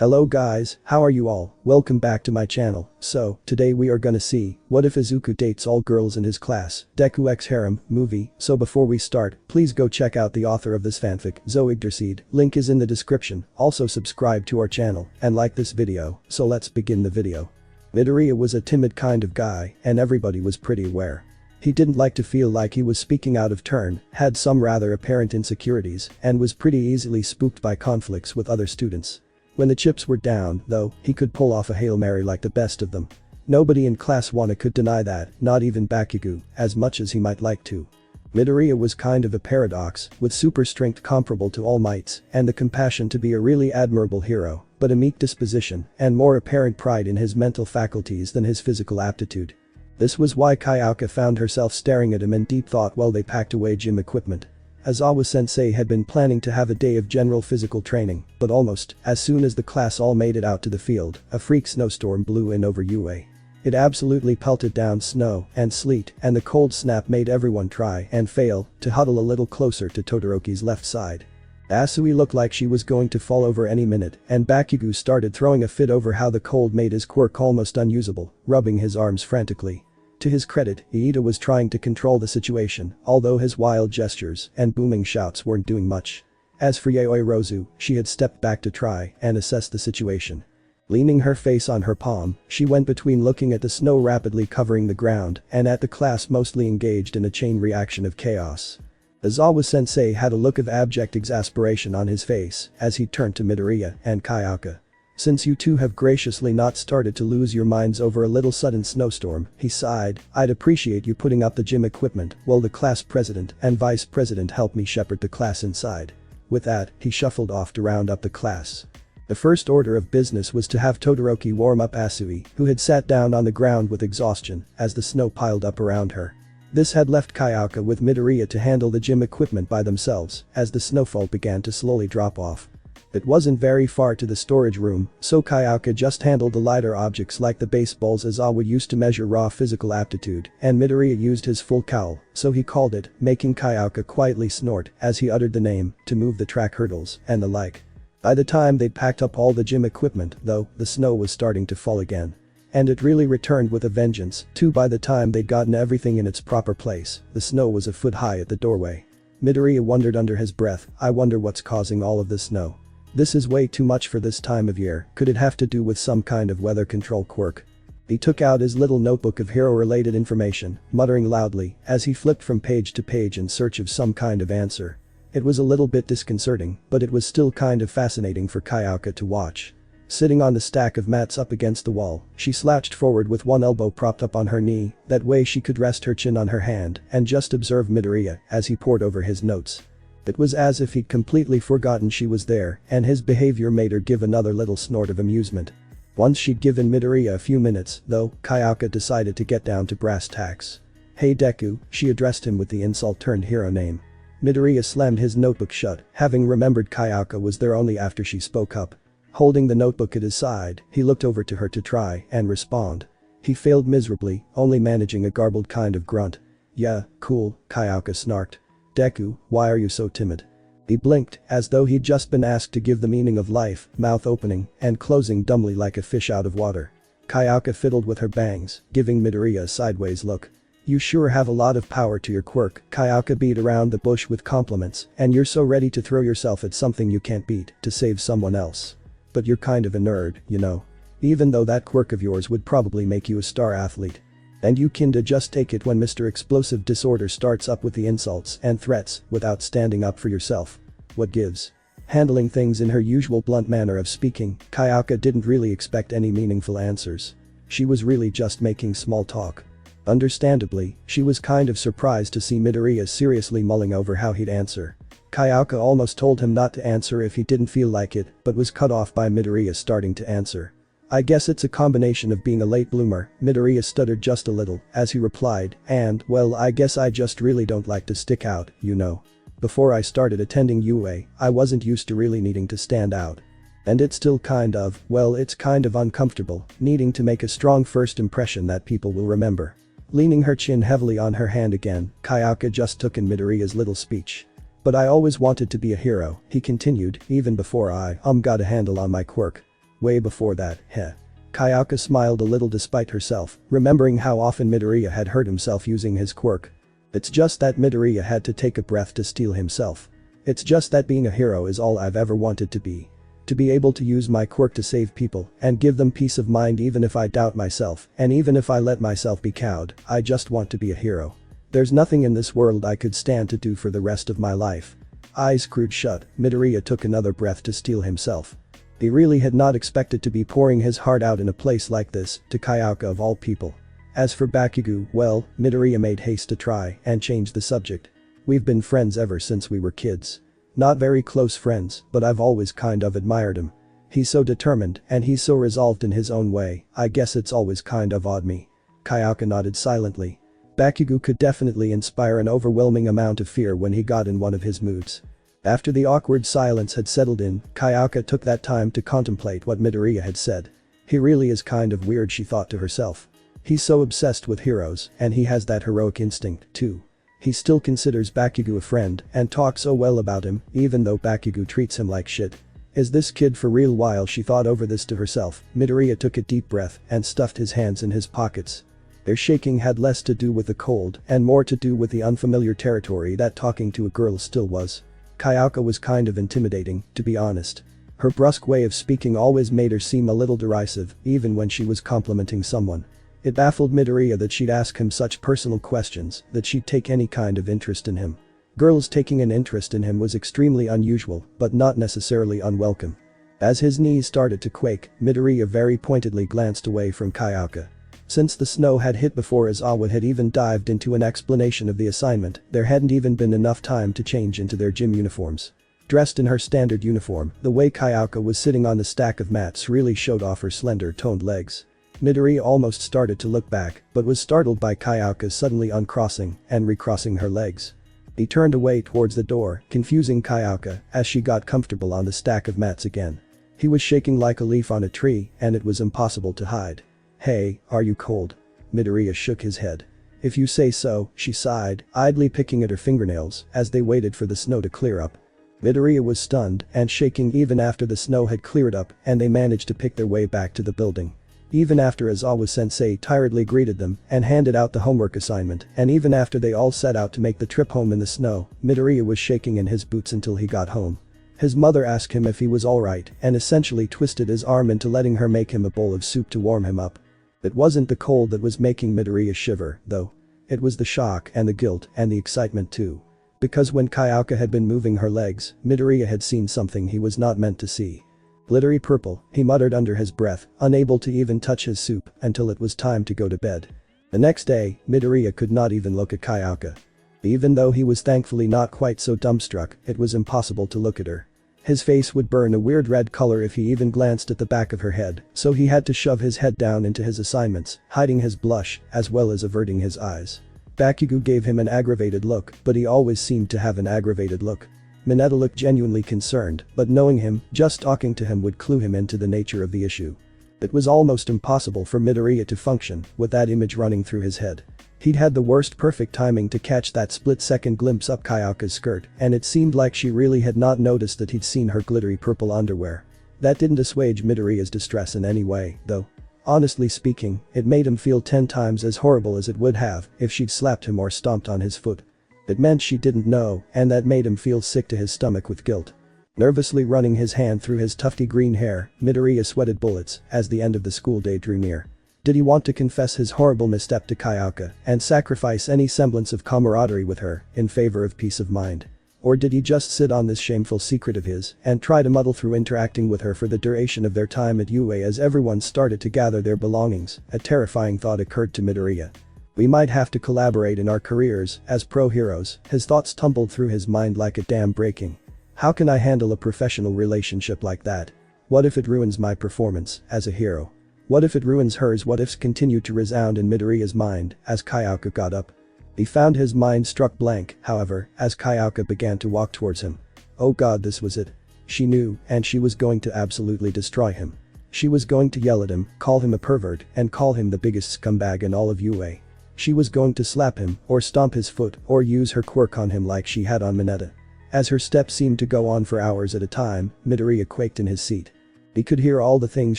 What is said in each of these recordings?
Hello guys, how are you all? Welcome back to my channel. So, today we are gonna see, what if Izuku dates all girls in his class, Deku x Harem, movie. So before we start, please go check out the author of this fanfic, Zoe Yggdraseed, link is in the description, also subscribe to our channel, and like this video. So let's begin the video. Midoriya was a timid kind of guy, and everybody was pretty aware. He didn't like to feel like he was speaking out of turn, had some rather apparent insecurities, and was pretty easily spooked by conflicts with other students. When the chips were down, though, he could pull off a Hail Mary like the best of them. Nobody in class 1 could deny that, not even Bakugo, as much as he might like to. Midoriya was kind of a paradox, with super strength comparable to All Might's, and the compassion to be a really admirable hero, but a meek disposition, and more apparent pride in his mental faculties than his physical aptitude. This was why Kayaka found herself staring at him in deep thought while they packed away gym equipment. Aizawa-sensei had been planning to have a day of general physical training, but almost, as soon as the class all made it out to the field, a freak snowstorm blew in over UA. It absolutely pelted down snow and sleet, and the cold snap made everyone try and fail to huddle a little closer to Todoroki's left side. Asui looked like she was going to fall over any minute, and Bakugo started throwing a fit over how the cold made his quirk almost unusable, rubbing his arms frantically. To his credit, Iida was trying to control the situation, although his wild gestures and booming shouts weren't doing much. As for Yaoyorozu, she had stepped back to try and assess the situation. Leaning her face on her palm, she went between looking at the snow rapidly covering the ground and at the class mostly engaged in a chain reaction of chaos. Aizawa-sensei had a look of abject exasperation on his face as he turned to Midoriya and Kayaka. "Since you two have graciously not started to lose your minds over a little sudden snowstorm," he sighed, "I'd appreciate you putting up the gym equipment while the class president and vice president help me shepherd the class inside." With that, he shuffled off to round up the class. The first order of business was to have Todoroki warm up Asui, who had sat down on the ground with exhaustion as the snow piled up around her. This had left Kayaka with Midoriya to handle the gym equipment by themselves as the snowfall began to slowly drop off. It wasn't very far to the storage room, so Kayaka just handled the lighter objects like the baseballs Aizawa used to measure raw physical aptitude, and Midoriya used his full cowl, so he called it, making Kayaka quietly snort as he uttered the name, to move the track hurdles, and the like. By the time they'd packed up all the gym equipment, though, the snow was starting to fall again. And it really returned with a vengeance, too. By the time they'd gotten everything in its proper place, the snow was a foot high at the doorway. Midoriya wondered under his breath, "I wonder what's causing all of this snow. This is way too much for this time of year. Could it have to do with some kind of weather control quirk?" He took out his little notebook of hero-related information, muttering loudly as he flipped from page to page in search of some kind of answer. It was a little bit disconcerting, but it was still kind of fascinating for Kayaka to watch. Sitting on the stack of mats up against the wall, she slouched forward with one elbow propped up on her knee, that way she could rest her chin on her hand and just observe Midoriya as he pored over his notes. It was as if he'd completely forgotten she was there, and his behavior made her give another little snort of amusement. Once she'd given Midoriya a few minutes, though, Kayaka decided to get down to brass tacks. "Hey Deku," she addressed him with the insult-turned hero name. Midoriya slammed his notebook shut, having remembered Kayaka was there only after she spoke up. Holding the notebook at his side, he looked over to her to try and respond. He failed miserably, only managing a garbled kind of grunt. "Yeah, cool," Kayaka snarked. "Deku, why are you so timid?" He blinked, as though he'd just been asked to give the meaning of life, mouth opening and closing dumbly like a fish out of water. Kayaka fiddled with her bangs, giving Midoriya a sideways look. "You sure have a lot of power to your quirk," Kayaka beat around the bush with compliments, "and you're so ready to throw yourself at something you can't beat to save someone else. But you're kind of a nerd, you know. Even though that quirk of yours would probably make you a star athlete. And you kinda just take it when Mr. Explosive Disorder starts up with the insults and threats without standing up for yourself. What gives?" Handling things in her usual blunt manner of speaking, Kayaka didn't really expect any meaningful answers. She was really just making small talk. Understandably, she was kind of surprised to see Midoriya seriously mulling over how he'd answer. Kayaka almost told him not to answer if he didn't feel like it, but was cut off by Midoriya starting to answer. "I guess it's a combination of being a late bloomer," Midoriya stuttered just a little as he replied, "and, well, I guess I just really don't like to stick out, you know. Before I started attending UA, I wasn't used to really needing to stand out. And it's still it's kind of uncomfortable, needing to make a strong first impression that people will remember." Leaning her chin heavily on her hand again, Kayaka just took in Midoriya's little speech. "But I always wanted to be a hero," he continued, "even before I got a handle on my quirk. way before that, heh. Kayaka smiled a little despite herself, remembering how often Midoriya had hurt himself using his quirk. It's just that Midoriya had to take a breath to steel himself. It's just that being a hero is all I've ever wanted to be. To be able to use my quirk to save people and give them peace of mind even if I doubt myself and even if I let myself be cowed, I just want to be a hero. There's nothing in this world I could stand to do for the rest of my life. Eyes screwed shut, Midoriya took another breath to steel himself. He really had not expected to be pouring his heart out in a place like this, to Kayaka of all people. As for Bakugo, well, Midoriya made haste to try and change the subject. We've been friends ever since we were kids. Not very close friends, but I've always kind of admired him. He's so determined and he's so resolved in his own way, I guess it's always kind of odd me. Kayaka nodded silently. Bakugo could definitely inspire an overwhelming amount of fear when he got in one of his moods. After the awkward silence had settled in, Kayaka took that time to contemplate what Midoriya had said. He really is kind of weird, she thought to herself. He's so obsessed with heroes and he has that heroic instinct, too. He still considers Bakugo a friend and talks so well about him even though Bakugo treats him like shit. Is this kid for real? While she thought over this to herself, Midoriya took a deep breath and stuffed his hands in his pockets. Their shaking had less to do with the cold and more to do with the unfamiliar territory that talking to a girl still was. Kayaka was kind of intimidating, to be honest. Her brusque way of speaking always made her seem a little derisive, even when she was complimenting someone. It baffled Midoriya that she'd ask him such personal questions, that she'd take any kind of interest in him. Girls taking an interest in him was extremely unusual, but not necessarily unwelcome. As his knees started to quake, Midoriya very pointedly glanced away from Kayaka. Since the snow had hit before Izawa had even dived into an explanation of the assignment, there hadn't even been enough time to change into their gym uniforms. Dressed in her standard uniform, the way Kayaka was sitting on the stack of mats really showed off her slender, toned legs. Midoriya almost started to look back, but was startled by Kayaka suddenly uncrossing and recrossing her legs. He turned away towards the door, confusing Kayaka as she got comfortable on the stack of mats again. He was shaking like a leaf on a tree and it was impossible to hide. Hey, are you cold? Midoriya shook his head. If you say so, she sighed, idly picking at her fingernails as they waited for the snow to clear up. Midoriya was stunned and shaking even after the snow had cleared up and they managed to pick their way back to the building. Even after Izawa-sensei tiredly greeted them and handed out the homework assignment, and even after they all set out to make the trip home in the snow, Midoriya was shaking in his boots until he got home. His mother asked him if he was alright and essentially twisted his arm into letting her make him a bowl of soup to warm him up. It wasn't the cold that was making Midoriya shiver, though. It was the shock and the guilt and the excitement too. Because when Kayaka had been moving her legs, Midoriya had seen something he was not meant to see. Glittery purple, he muttered under his breath, unable to even touch his soup until it was time to go to bed. The next day, Midoriya could not even look at Kayaka. Even though he was thankfully not quite so dumbstruck, it was impossible to look at her. His face would burn a weird red color if he even glanced at the back of her head, so he had to shove his head down into his assignments, hiding his blush, as well as averting his eyes. Bakugo gave him an aggravated look, but he always seemed to have an aggravated look. Mineta looked genuinely concerned, but knowing him, just talking to him would clue him into the nature of the issue. It was almost impossible for Midoriya to function with that image running through his head. He'd had the worst perfect timing to catch that split-second glimpse up Kayaka's skirt, and it seemed like she really had not noticed that he'd seen her glittery purple underwear. That didn't assuage Midoriya's distress in any way, though. Honestly speaking, it made him feel 10 times as horrible as it would have if she'd slapped him or stomped on his foot. It meant she didn't know, and that made him feel sick to his stomach with guilt. Nervously running his hand through his tufty green hair, Midoriya sweated bullets as the end of the school day drew near. Did he want to confess his horrible misstep to Kayaka and sacrifice any semblance of camaraderie with her in favor of peace of mind? Or did he just sit on this shameful secret of his and try to muddle through interacting with her for the duration of their time at UA as everyone started to gather their belongings? A terrifying thought occurred to Midoriya. We might have to collaborate in our careers as pro-heroes, his thoughts tumbled through his mind like a dam breaking. How can I handle a professional relationship like that? What if it ruins my performance as a hero? What if it ruins hers? What ifs continued to resound in Midoriya's mind as Kayaka got up. He found his mind struck blank, however, as Kayaka began to walk towards him. Oh god, this was it. She knew, and she was going to absolutely destroy him. She was going to yell at him, call him a pervert, and call him the biggest scumbag in all of UA. She was going to slap him, or stomp his foot, or use her quirk on him like she had on Mineta. As her steps seemed to go on for hours at a time, Midoriya quaked in his seat. He could hear all the things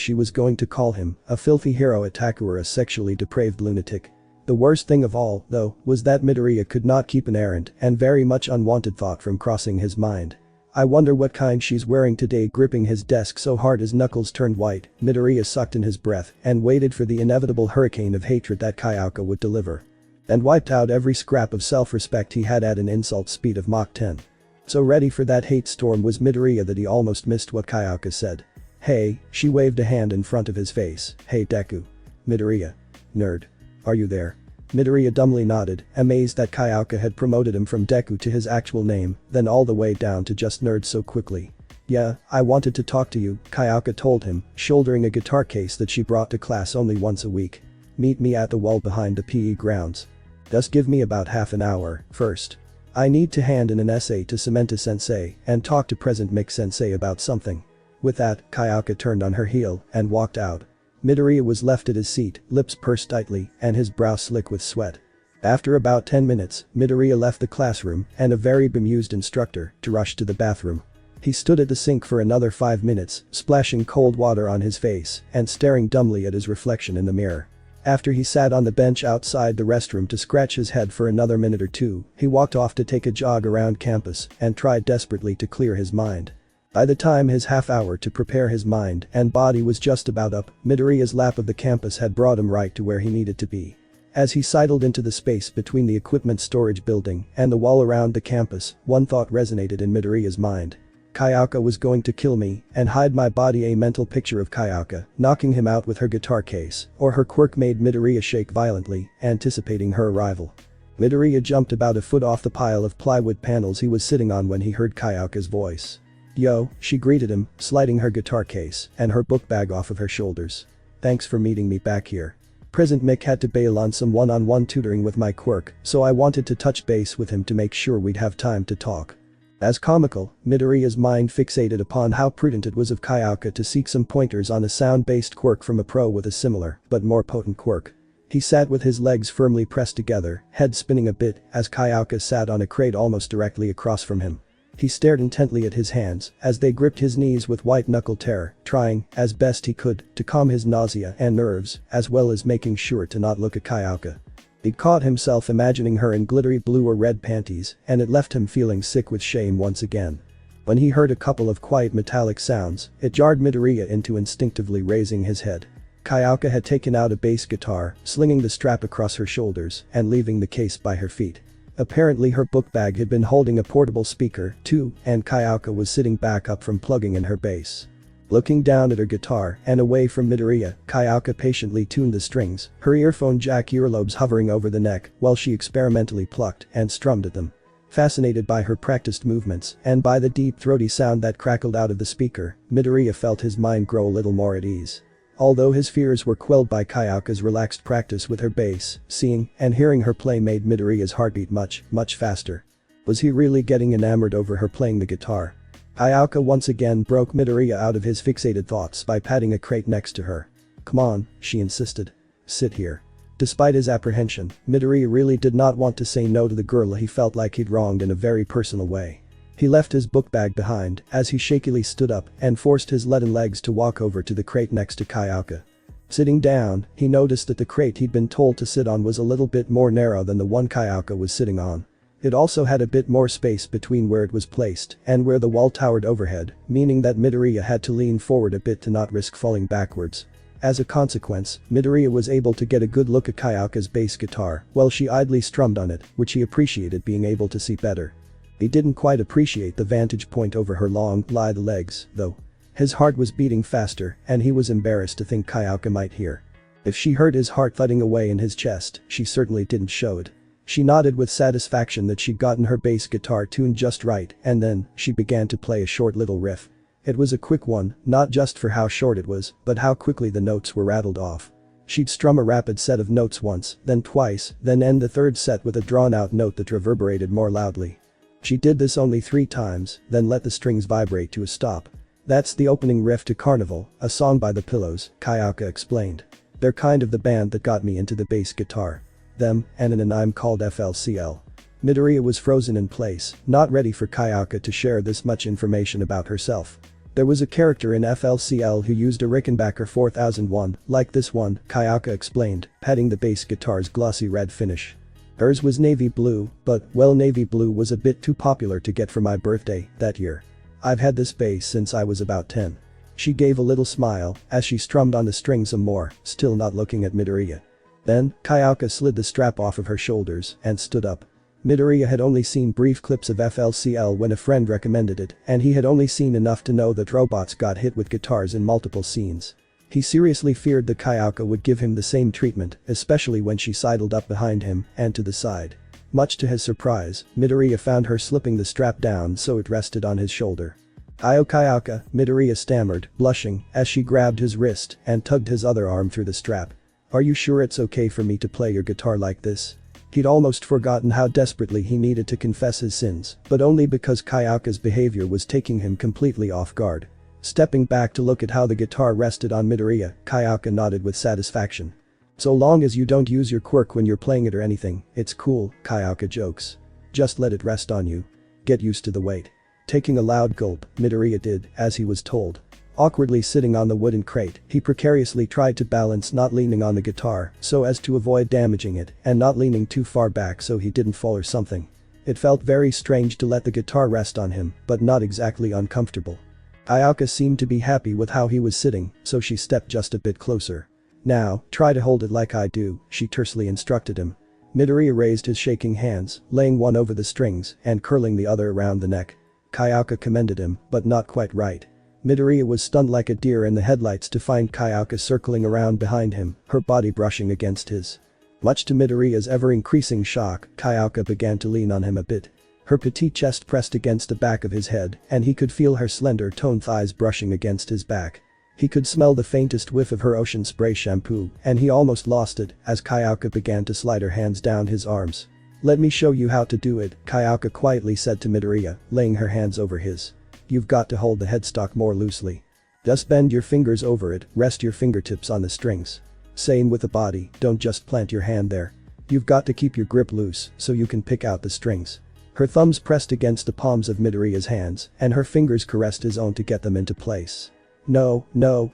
she was going to call him, a filthy hero attacker or a sexually depraved lunatic. The worst thing of all, though, was that Midoriya could not keep an errant and very much unwanted thought from crossing his mind. I wonder what kind she's wearing today. Gripping his desk so hard his knuckles turned white, Midoriya sucked in his breath and waited for the inevitable hurricane of hatred that Kayaka would deliver. And wiped out every scrap of self-respect he had at an insult speed of Mach 10. So ready for that hate storm was Midoriya that he almost missed what Kayaka said. Hey, she waved a hand in front of his face. Hey Deku. Midoriya. Nerd. Are you there? Midoriya dumbly nodded, amazed that Kayaka had promoted him from Deku to his actual name, then all the way down to just nerd so quickly. Yeah, I wanted to talk to you, Kayaka told him, shouldering a guitar case that she brought to class only once a week. Meet me at the wall behind the PE grounds. Just give me about half an hour, first. I need to hand in an essay to Samantha sensei and talk to Present Mix sensei about something. With that, Kayaka turned on her heel and walked out. Midoriya was left at his seat, lips pursed tightly and his brow slick with sweat. After about 10 minutes, Midoriya left the classroom and a very bemused instructor to rush to the bathroom. He stood at the sink for another 5 minutes, splashing cold water on his face and staring dumbly at his reflection in the mirror. After he sat on the bench outside the restroom to scratch his head for another minute or two, he walked off to take a jog around campus and tried desperately to clear his mind. By the time his half hour to prepare his mind and body was just about up, Midoriya's lap of the campus had brought him right to where he needed to be. As he sidled into the space between the equipment storage building and the wall around the campus, one thought resonated in Midoriya's mind. Kayaka was going to kill me and hide my body. A mental picture of Kayaka knocking him out with her guitar case or her quirk made Midoriya shake violently, anticipating her arrival. Midoriya jumped about a foot off the pile of plywood panels he was sitting on when he heard Kayaka's voice. Yo, she greeted him, sliding her guitar case and her book bag off of her shoulders. Thanks for meeting me back here. Present Mick had to bail on some one-on-one tutoring with my quirk, so I wanted to touch base with him to make sure we'd have time to talk. As comical, Midoriya's mind fixated upon how prudent it was of Kayaka to seek some pointers on a sound-based quirk from a pro with a similar, but more potent quirk. He sat with his legs firmly pressed together, head spinning a bit as Kayaka sat on a crate almost directly across from him. He stared intently at his hands as they gripped his knees with white-knuckle terror, trying, as best he could, to calm his nausea and nerves, as well as making sure to not look at Kayaka. He caught himself imagining her in glittery blue or red panties, and it left him feeling sick with shame once again. When he heard a couple of quiet metallic sounds, it jarred Midoriya into instinctively raising his head. Kayaka had taken out a bass guitar, slinging the strap across her shoulders and leaving the case by her feet. Apparently her book bag had been holding a portable speaker, too, and Kayaka was sitting back up from plugging in her bass. Looking down at her guitar and away from Midoriya, Kayaka patiently tuned the strings, her earphone jack earlobes hovering over the neck while she experimentally plucked and strummed at them. Fascinated by her practiced movements and by the deep throaty sound that crackled out of the speaker, Midoriya felt his mind grow a little more at ease. Although his fears were quelled by Kayaka's relaxed practice with her bass, seeing and hearing her play made Midoriya's heartbeat much, much faster. Was he really getting enamored over her playing the guitar? Kayaka once again broke Midoriya out of his fixated thoughts by patting a crate next to her. Come on, she insisted. Sit here. Despite his apprehension, Midoriya really did not want to say no to the girl he felt like he'd wronged in a very personal way. He left his book bag behind as he shakily stood up and forced his leaden legs to walk over to the crate next to Kayaka. Sitting down, he noticed that the crate he'd been told to sit on was a little bit more narrow than the one Kayaka was sitting on. It also had a bit more space between where it was placed and where the wall towered overhead, meaning that Midoriya had to lean forward a bit to not risk falling backwards. As a consequence, Midoriya was able to get a good look at Kayaka's bass guitar while she idly strummed on it, which he appreciated being able to see better. He didn't quite appreciate the vantage point over her long, lithe legs, though. His heart was beating faster and he was embarrassed to think Kayaka might hear. If she heard his heart thudding away in his chest, she certainly didn't show it. She nodded with satisfaction that she'd gotten her bass guitar tuned just right, and then, she began to play a short little riff. It was a quick one, not just for how short it was, but how quickly the notes were rattled off. She'd strum a rapid set of notes once, then twice, then end the third set with a drawn-out note that reverberated more loudly. She did this only 3 times, then let the strings vibrate to a stop. That's the opening riff to Carnival, a song by The Pillows, Kayaka explained. They're kind of the band that got me into the bass guitar. Them, and an anime called FLCL. Midoriya was frozen in place, not ready for Kayaka to share this much information about herself. There was a character in FLCL who used a Rickenbacker 4001, like this one, Kayaka explained, patting the bass guitar's glossy red finish. Hers was navy blue, but, well, navy blue was a bit too popular to get for my birthday that year. I've had this bass since I was about 10. She gave a little smile as she strummed on the strings some more, still not looking at Midoriya. Then, Kayaka slid the strap off of her shoulders and stood up. Midoriya had only seen brief clips of FLCL when a friend recommended it, and he had only seen enough to know that robots got hit with guitars in multiple scenes. He seriously feared that Kayaka would give him the same treatment, especially when she sidled up behind him and to the side. Much to his surprise, Midoriya found her slipping the strap down so it rested on his shoulder. "Ayo Kayaka," Midoriya stammered, blushing, as she grabbed his wrist and tugged his other arm through the strap. "Are you sure it's okay for me to play your guitar like this?" He'd almost forgotten how desperately he needed to confess his sins, but only because Kayaka's behavior was taking him completely off guard. Stepping back to look at how the guitar rested on Midoriya, Kayaka nodded with satisfaction. "So long as you don't use your quirk when you're playing it or anything, it's cool," Kayaka jokes. "Just let it rest on you. Get used to the weight." Taking a loud gulp, Midoriya did as he was told. Awkwardly sitting on the wooden crate, he precariously tried to balance not leaning on the guitar so as to avoid damaging it and not leaning too far back so he didn't fall or something. It felt very strange to let the guitar rest on him, but not exactly uncomfortable. Kayaka seemed to be happy with how he was sitting, so she stepped just a bit closer. "Now, try to hold it like I do," she tersely instructed him. Midoriya raised his shaking hands, laying one over the strings and curling the other around the neck. Kayaka commended him, but not quite right. Midoriya was stunned like a deer in the headlights to find Kayaka circling around behind him, her body brushing against his. Much to Midoriya's ever-increasing shock, Kayaka began to lean on him a bit. Her petite chest pressed against the back of his head, and he could feel her slender toned thighs brushing against his back. He could smell the faintest whiff of her ocean spray shampoo, and he almost lost it as Kayaka began to slide her hands down his arms. "Let me show you how to do it," Kayaka quietly said to Midoriya, laying her hands over his. "You've got to hold the headstock more loosely. Just bend your fingers over it, rest your fingertips on the strings. Same with the body, don't just plant your hand there. You've got to keep your grip loose so you can pick out the strings." Her thumbs pressed against the palms of Midoriya's hands, and her fingers caressed his own to get them into place. "No,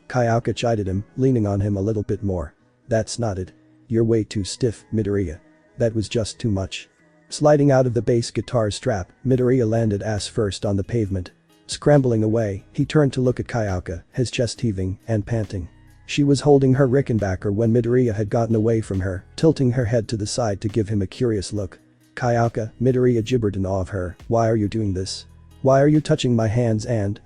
Kayaka chided him, leaning on him a little bit more. "That's not it. You're way too stiff, Midoriya. That was just too much." Sliding out of the bass guitar strap, Midoriya landed ass first on the pavement. Scrambling away, he turned to look at Kayaka, his chest heaving and panting. She was holding her Rickenbacker when Midoriya had gotten away from her, tilting her head to the side to give him a curious look. "Kayaka," Midoriya gibbered in awe of her, "why are you doing this? Why are you touching my hands and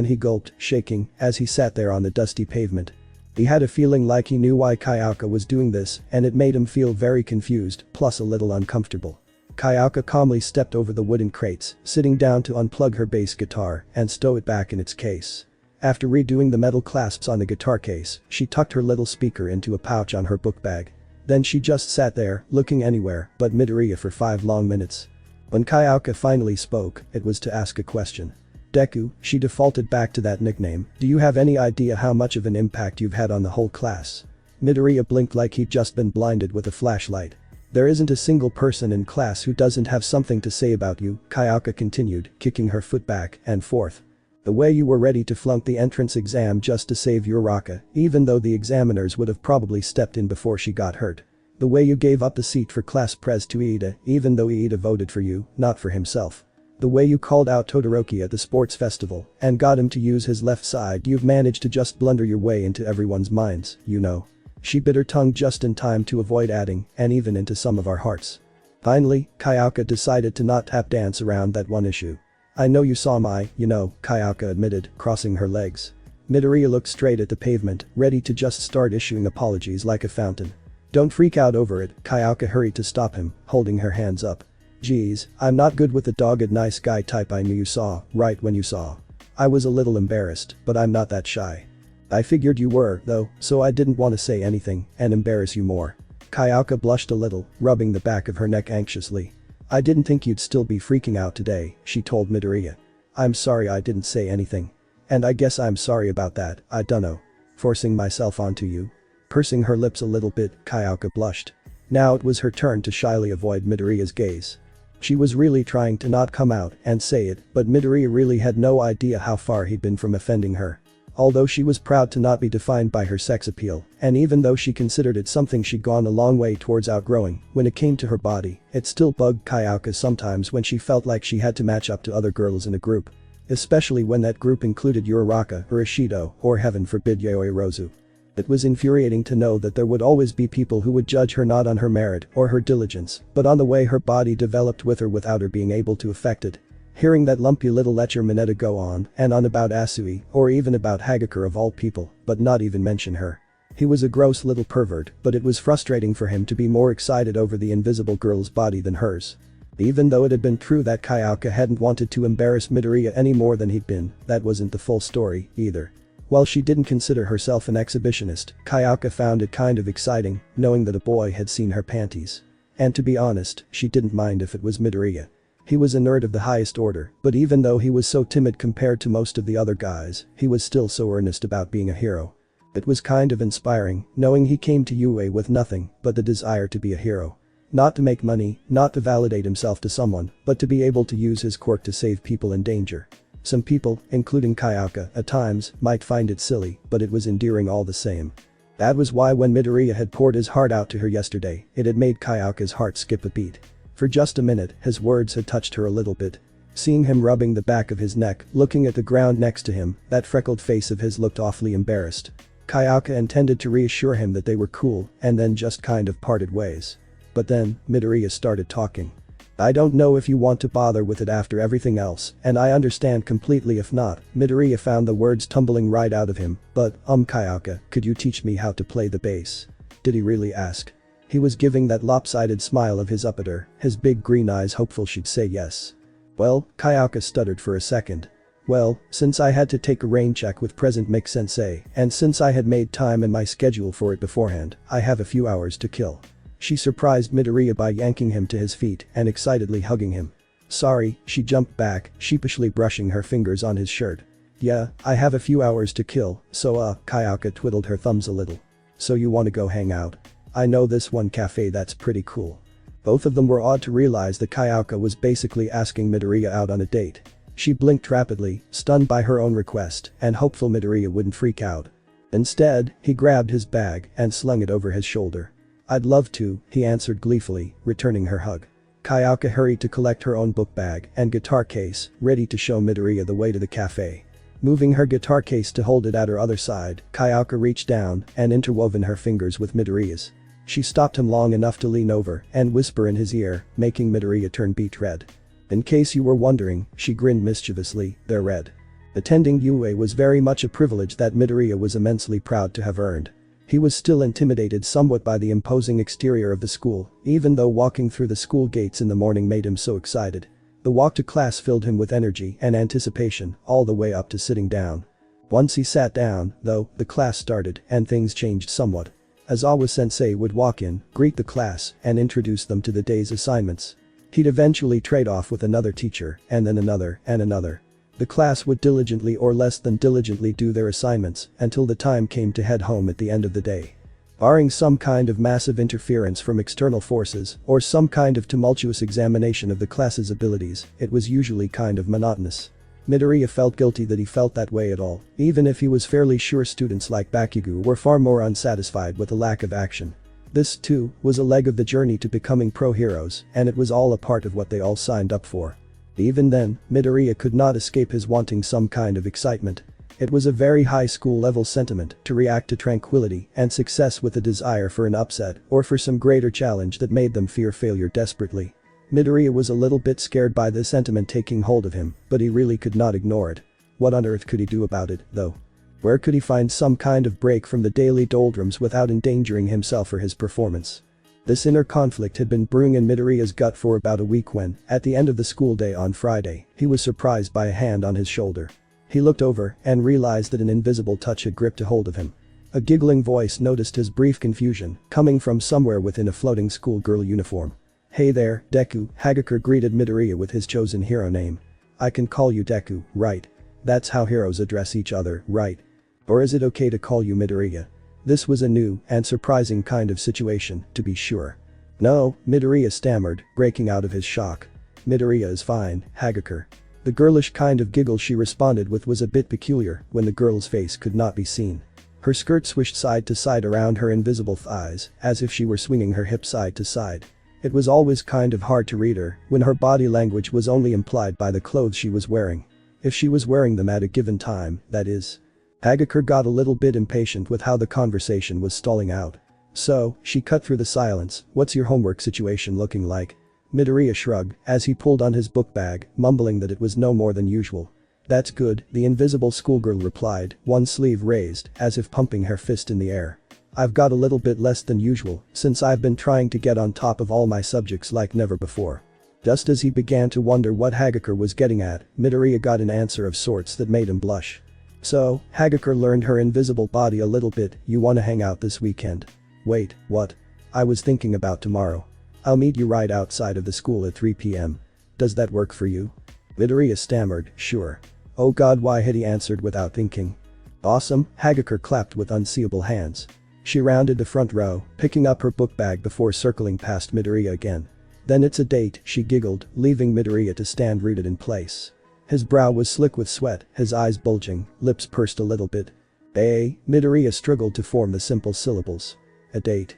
he gulped, shaking, as he sat there on the dusty pavement. He had a feeling like he knew why Kayaka was doing this, and it made him feel very confused, plus a little uncomfortable. Kayaka calmly stepped over the wooden crates, sitting down to unplug her bass guitar and stow it back in its case. After redoing the metal clasps on the guitar case, she tucked her little speaker into a pouch on her book bag. Then she just sat there, looking anywhere but Midoriya for 5 long minutes. When Kayaka finally spoke, it was to ask a question. "Deku," she defaulted back to that nickname, "do you have any idea how much of an impact you've had on the whole class?" Midoriya blinked like he'd just been blinded with a flashlight. "There isn't a single person in class who doesn't have something to say about you," Kayaka continued, kicking her foot back and forth. "The way you were ready to flunk the entrance exam just to save your Raka, even though the examiners would have probably stepped in before she got hurt. The way you gave up the seat for class prez to Iida, even though Iida voted for you, not for himself. The way you called out Todoroki at the sports festival and got him to use his left side. You've managed to just blunder your way into everyone's minds, you know." She bit her tongue just in time to avoid adding, "and even into some of our hearts." Finally, Kayaka decided to not tap dance around that one issue. "I know you saw my, Kayaka admitted, crossing her legs. Midoriya looked straight at the pavement, ready to just start issuing apologies like a fountain. "Don't freak out over it," Kayaka hurried to stop him, holding her hands up. "Geez, I'm not good with the dogged nice guy type I knew you saw, right when you saw. I was a little embarrassed, but I'm not that shy. I figured you were, though, so I didn't want to say anything and embarrass you more." Kayaka blushed a little, rubbing the back of her neck anxiously. "I didn't think you'd still be freaking out today," she told Midoriya. "I'm sorry I didn't say anything. And I guess I'm sorry about that, I dunno. Forcing myself onto you." Pursing her lips a little bit, Kayaka blushed. Now it was her turn to shyly avoid Midoriya's gaze. She was really trying to not come out and say it, but Midoriya really had no idea how far he'd been from offending her. Although she was proud to not be defined by her sex appeal, and even though she considered it something she'd gone a long way towards outgrowing, when it came to her body, it still bugged Kayaka sometimes when she felt like she had to match up to other girls in a group. Especially when that group included Uraraka or Ashido, or heaven forbid Yaoyorozu. It was infuriating to know that there would always be people who would judge her not on her merit or her diligence, but on the way her body developed with or without her being able to affect it. Hearing that lumpy little lecture Mineta go on and on about Asui, or even about Hagakure of all people, but not even mention her. He was a gross little pervert, but it was frustrating for him to be more excited over the invisible girl's body than hers. Even though it had been true that Kayaka hadn't wanted to embarrass Midoriya any more than he'd been, that wasn't the full story, either. While she didn't consider herself an exhibitionist, Kayaka found it kind of exciting, knowing that a boy had seen her panties. And to be honest, she didn't mind if it was Midoriya. He was a nerd of the highest order, but even though he was so timid compared to most of the other guys, he was still so earnest about being a hero. It was kind of inspiring, knowing he came to UA with nothing but the desire to be a hero. Not to make money, not to validate himself to someone, but to be able to use his quirk to save people in danger. Some people, including Kayaka, at times, might find it silly, but it was endearing all the same. That was why when Midoriya had poured his heart out to her yesterday, it had made Kayaka's heart skip a beat. For just a minute, his words had touched her a little bit. Seeing him rubbing the back of his neck, looking at the ground next to him, that freckled face of his looked awfully embarrassed. Kayaka intended to reassure him that they were cool, and then just kind of parted ways. But then, Midoriya started talking. I don't know if you want to bother with it after everything else, and I understand completely if not. Midoriya found the words tumbling right out of him, but, Kayaka, could you teach me how to play the bass? Did he really ask? He was giving that lopsided smile of his up at her, his big green eyes hopeful she'd say yes. Well, Kayaka stuttered for a second. Well, since I had to take a rain check with Present Mix Sensei, and since I had made time in my schedule for it beforehand, I have a few hours to kill. She surprised Midoriya by yanking him to his feet and excitedly hugging him. Sorry, she jumped back, sheepishly brushing her fingers on his shirt. Yeah, I have a few hours to kill, so Kayaka twiddled her thumbs a little. So you wanna go hang out? I know this one cafe that's pretty cool. Both of them were awed to realize that Kayaka was basically asking Midoriya out on a date. She blinked rapidly, stunned by her own request, and hopeful Midoriya wouldn't freak out. Instead, he grabbed his bag and slung it over his shoulder. I'd love to, he answered gleefully, returning her hug. Kayaka hurried to collect her own book bag and guitar case, ready to show Midoriya the way to the cafe. Moving her guitar case to hold it at her other side, Kayaka reached down and interwoven her fingers with Midoriya's. She stopped him long enough to lean over and whisper in his ear, making Midoriya turn beet red. In case you were wondering, she grinned mischievously, they're red. Attending UA was very much a privilege that Midoriya was immensely proud to have earned. He was still intimidated somewhat by the imposing exterior of the school, even though walking through the school gates in the morning made him so excited. The walk to class filled him with energy and anticipation, all the way up to sitting down. Once he sat down, though, the class started and things changed somewhat. Aizawa-sensei would walk in, greet the class, and introduce them to the day's assignments. He'd eventually trade off with another teacher, and then another, and another. The class would diligently or less than diligently do their assignments until the time came to head home at the end of the day. Barring some kind of massive interference from external forces or some kind of tumultuous examination of the class's abilities, it was usually kind of monotonous. Midoriya felt guilty that he felt that way at all, even if he was fairly sure students like Bakugo were far more unsatisfied with the lack of action. This, too, was a leg of the journey to becoming pro-heroes, and it was all a part of what they all signed up for. Even then, Midoriya could not escape his wanting some kind of excitement. It was a very high school level sentiment to react to tranquility and success with a desire for an upset or for some greater challenge that made them fear failure desperately. Midoriya was a little bit scared by this sentiment taking hold of him, but he really could not ignore it. What on earth could he do about it, though? Where could he find some kind of break from the daily doldrums without endangering himself or his performance? This inner conflict had been brewing in Midoriya's gut for about a week when, at the end of the school day on Friday, he was surprised by a hand on his shoulder. He looked over and realized that an invisible touch had gripped a hold of him. A giggling voice noticed his brief confusion, coming from somewhere within a floating schoolgirl uniform. Hey there, Deku, Hagakure greeted Midoriya with his chosen hero name. I can call you Deku, right? That's how heroes address each other, right? Or is it okay to call you Midoriya? This was a new and surprising kind of situation, to be sure. No, Midoriya stammered, breaking out of his shock. Midoriya is fine, Hagakure. The girlish kind of giggle she responded with was a bit peculiar when the girl's face could not be seen. Her skirt swished side to side around her invisible thighs, as if she were swinging her hips side to side. It was always kind of hard to read her when her body language was only implied by the clothes she was wearing. If she was wearing them at a given time, that is. Hagakure got a little bit impatient with how the conversation was stalling out. So, she cut through the silence, "What's your homework situation looking like?" Midoriya shrugged as he pulled on his book bag, mumbling that it was no more than usual. "That's good," the invisible schoolgirl replied, one sleeve raised, as if pumping her fist in the air. "I've got a little bit less than usual, since I've been trying to get on top of all my subjects like never before." Just as he began to wonder what Hagakure was getting at, Midoriya got an answer of sorts that made him blush. "So, Hagakure learned her invisible body a little bit, you wanna hang out this weekend?" "Wait, what? I was thinking about tomorrow. I'll meet you right outside of the school at 3 p.m. Does that work for you?" Midoriya stammered, "Sure." "Oh god, why?" had he answered without thinking. "Awesome," Hagakure clapped with unseeable hands. She rounded the front row, picking up her book bag before circling past Midoriya again. "Then it's a date," she giggled, leaving Midoriya to stand rooted in place. His brow was slick with sweat, his eyes bulging, lips pursed a little bit. Midoriya struggled to form the simple syllables. "A date."